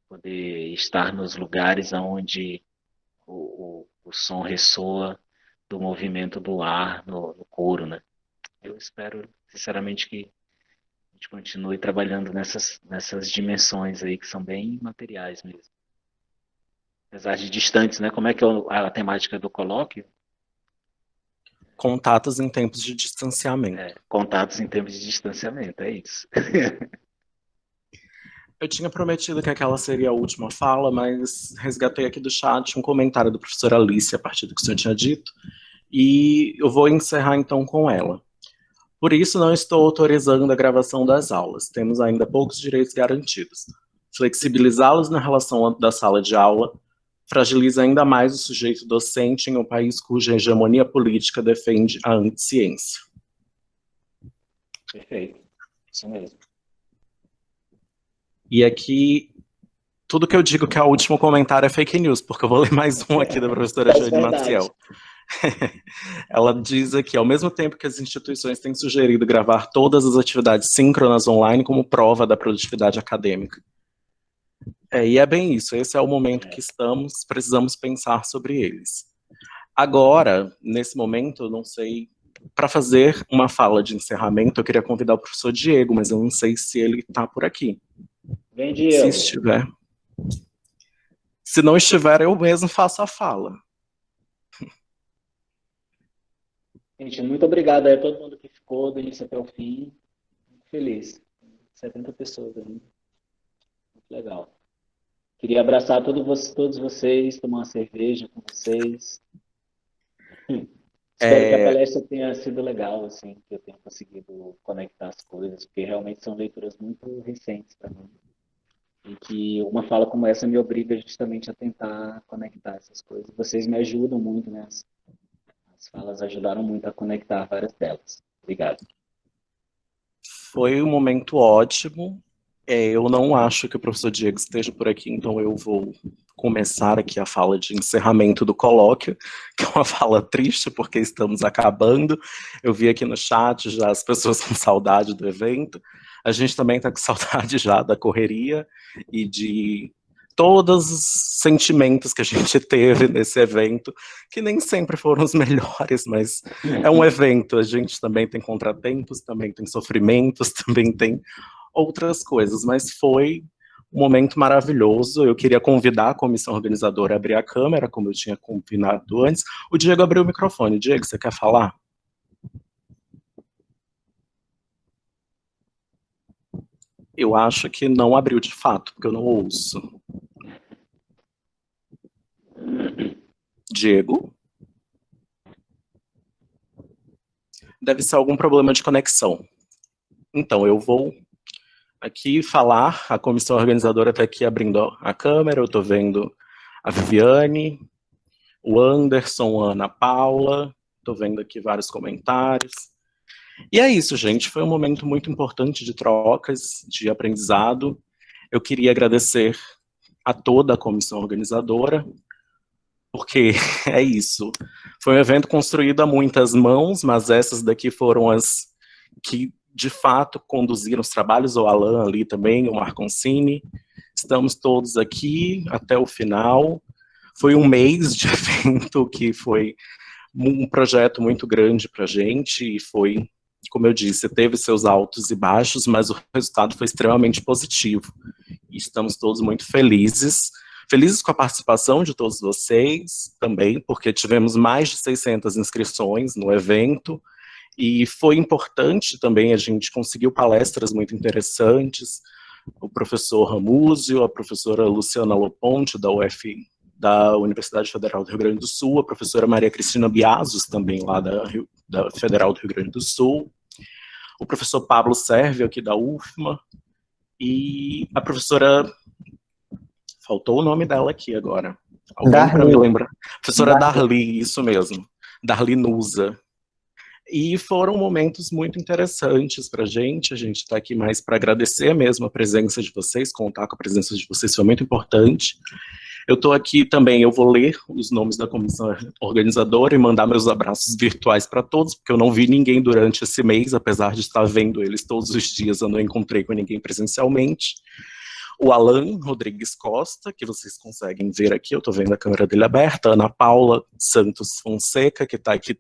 poder estar nos lugares onde o som ressoa do movimento do ar no couro, né? Eu espero, sinceramente, que a gente continue trabalhando nessas dimensões aí que são bem materiais mesmo. Apesar de distantes, né? Como é que é a temática do colóquio? Contatos em tempos de distanciamento. Contatos em tempos de distanciamento, é isso. Eu tinha prometido que aquela seria a última fala, mas resgatei aqui do chat um comentário do professor Alice a partir do que o senhor tinha dito, e eu vou encerrar então com ela. Por isso, não estou autorizando a gravação das aulas. Temos ainda poucos direitos garantidos. Flexibilizá-los na relação da sala de aula fragiliza ainda mais o sujeito docente em um país cuja hegemonia política defende a anticiência. Perfeito. Isso mesmo. E aqui, tudo que eu digo que é o último comentário é fake news, porque eu vou ler mais um aqui da professora Jane Maciel. Ela diz aqui, ao mesmo tempo que as instituições têm sugerido gravar todas as atividades síncronas online como prova da produtividade acadêmica. E é bem isso, esse é o momento que estamos, precisamos pensar sobre eles. Agora, nesse momento, eu não sei, para fazer uma fala de encerramento, eu queria convidar o professor Diego, mas eu não sei se ele está por aqui. Vem, Diego. Se estiver. Se não estiver, eu mesmo faço a fala. Gente, muito obrigado a todo mundo que ficou do início até o fim. Muito feliz. 70 pessoas ainda. Muito legal. Queria abraçar todos vocês, tomar uma cerveja com vocês. Espero que a palestra tenha sido legal, assim, que eu tenha conseguido conectar as coisas, porque realmente são leituras muito recentes para mim. E que uma fala como essa me obriga justamente a tentar conectar essas coisas. Vocês me ajudam muito, né? As falas ajudaram muito a conectar várias delas. Obrigado. Foi um momento ótimo. Eu não acho que o professor Diego esteja por aqui, então eu vou começar aqui a fala de encerramento do colóquio, que é uma fala triste, porque estamos acabando. Eu vi aqui no chat já as pessoas com saudade do evento. A gente também está com saudade já da correria e de todos os sentimentos que a gente teve nesse evento, que nem sempre foram os melhores, mas é um evento, a gente também tem contratempos, também tem sofrimentos, também tem outras coisas, mas foi um momento maravilhoso. Eu queria convidar a comissão organizadora a abrir a câmera, como eu tinha combinado antes. O Diego abriu o microfone. Diego, você quer falar? Eu acho que não abriu de fato, porque eu não ouço. Diego? Deve ser algum problema de conexão. Então, eu vou aqui falar, a comissão organizadora está aqui abrindo a câmera, eu estou vendo a Viviane, o Anderson, a Ana Paula, estou vendo aqui vários comentários. E é isso, gente, foi um momento muito importante de trocas, de aprendizado. Eu queria agradecer a toda a comissão organizadora, porque é isso. Foi um evento construído a muitas mãos, mas essas daqui foram as que de fato conduziram os trabalhos, o Alan ali também, o Marconcini. Estamos todos aqui até o final. Foi um mês de evento que foi um projeto muito grande para a gente e foi, como eu disse, teve seus altos e baixos, mas o resultado foi extremamente positivo. E estamos todos muito felizes. Felizes com a participação de todos vocês também, porque tivemos mais de 600 inscrições no evento, e foi importante também, a gente conseguiu palestras muito interessantes, o professor Ramúzio, a professora Luciana Loponte, da Universidade Federal do Rio Grande do Sul, a professora Maria Cristina Biasos, também lá da Federal do Rio Grande do Sul, o professor Pablo Sérvio, aqui da UFMA, e a professora... Faltou o nome dela aqui agora. Alguém para me lembrar? Professora Darli, isso mesmo. Darli Nusa. E foram momentos muito interessantes para a gente está aqui mais para agradecer mesmo a presença de vocês, contar com a presença de vocês foi muito importante. Eu estou aqui também, eu vou ler os nomes da comissão organizadora e mandar meus abraços virtuais para todos, porque eu não vi ninguém durante esse mês, apesar de estar vendo eles todos os dias, eu não encontrei com ninguém presencialmente. O Alan Rodrigues Costa, que vocês conseguem ver aqui, eu estou vendo a câmera dele aberta, a Ana Paula Santos Fonseca, que está aqui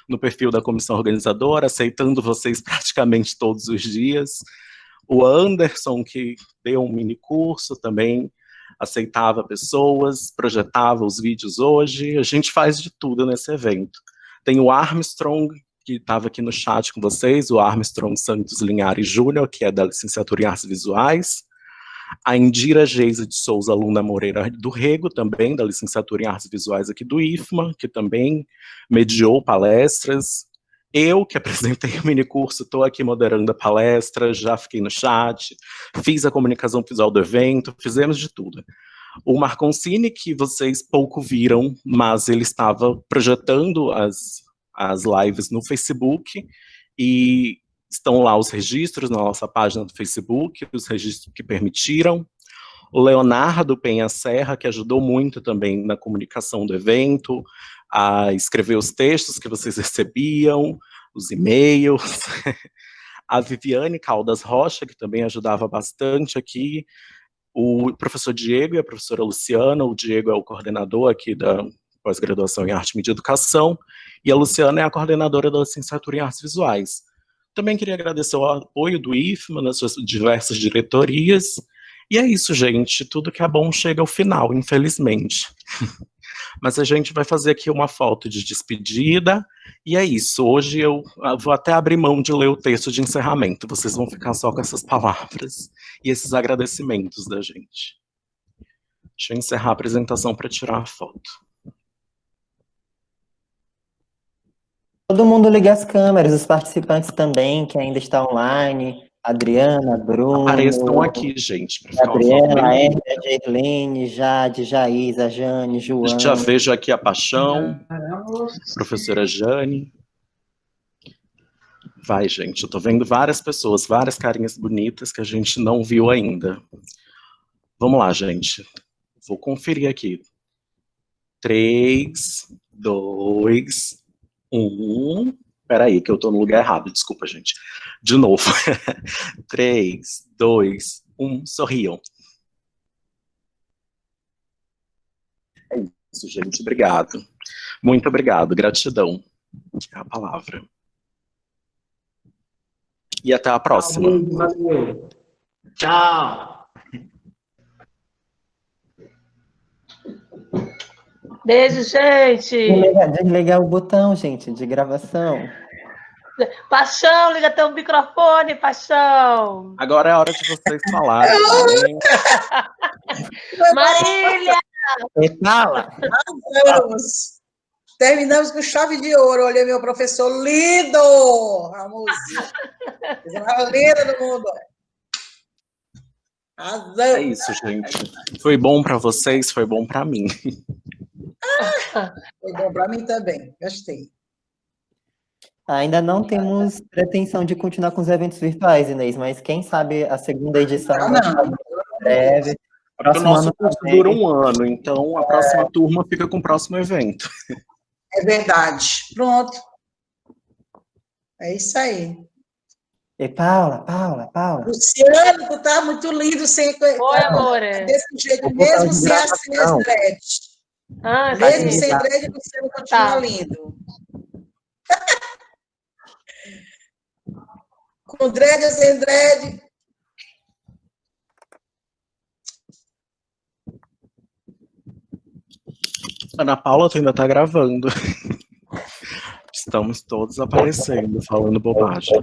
no perfil da comissão organizadora, aceitando vocês praticamente todos os dias, o Anderson, que deu um mini curso também, aceitava pessoas, projetava os vídeos hoje, a gente faz de tudo nesse evento. Tem o Armstrong, que estava aqui no chat com vocês, o Armstrong Santos Linhares Júnior, que é da licenciatura em Artes Visuais. A Indira Geisa de Souza Luna Moreira do Rego, também da licenciatura em Artes Visuais aqui do IFMA, que também mediou palestras. Eu, que apresentei o minicurso, estou aqui moderando a palestra, já fiquei no chat, fiz a comunicação visual do evento, fizemos de tudo. O Marconcini, que vocês pouco viram, mas ele estava projetando as lives no Facebook, e estão lá os registros na nossa página do Facebook, os registros que permitiram. O Leonardo Penha Serra, que ajudou muito também na comunicação do evento, a escrever os textos que vocês recebiam, os e-mails. A Viviane Caldas Rocha, que também ajudava bastante aqui. O professor Diego e a professora Luciana. O Diego é o coordenador aqui da pós-graduação em Arte, Mídia e Educação, e a Luciana é a coordenadora da licenciatura em Artes Visuais. Também queria agradecer o apoio do IFMA nas suas diversas diretorias. E é isso, gente. Tudo que é bom chega ao final, infelizmente. Mas a gente vai fazer aqui uma foto de despedida. E é isso. Hoje eu vou até abrir mão de ler o texto de encerramento. Vocês vão ficar só com essas palavras e esses agradecimentos da gente. Deixa eu encerrar a apresentação para tirar a foto. Todo mundo liga as câmeras, os participantes também, que ainda está online. Adriana, Bruno... Apareçam aqui, gente, para ficar uma foto Gabriela, bem Herda, Gerlene, Jade, Jaísa, Jane, Joana... Já vejo aqui a Paixão, professora Jane. Vai, gente, eu tô vendo várias pessoas, várias carinhas bonitas que a gente não viu ainda. Vamos lá, gente. Vou conferir aqui. 3, 2, 1... Peraí, que eu tô no lugar errado, desculpa, gente. De novo. 3, 2, 1, sorriam. É isso, gente, obrigado. Muito obrigado, gratidão. É a palavra. E até a próxima. Valeu. Tchau. Beijo, gente. Desligar o botão, gente, de gravação. Paixão, liga teu microfone, Paixão. Agora é a hora de vocês falarem. Marília! Fala! Vamos. Terminamos com chave de ouro. Olha, meu professor lindo! A música. A linda do mundo. Arrasou. É isso, gente. Foi bom para vocês, foi bom para mim. Foi bom para mim também. Gostei. Ainda não temos pretensão de continuar com os eventos virtuais, Inês, mas quem sabe a segunda edição vai estar muito breve. O nosso curso dura um ano, então a próxima turma fica com o próximo evento. É verdade. Pronto. É isso aí. E Paula. Luciano, tu tá muito lindo sem... Oi, amor. Desse jeito, mesmo sem as dreads. Mesmo sem dread, o Luciano continua lindo. Com dread ou sem dread. Ana Paula, tu ainda tá gravando. Estamos todos aparecendo, falando bobagem.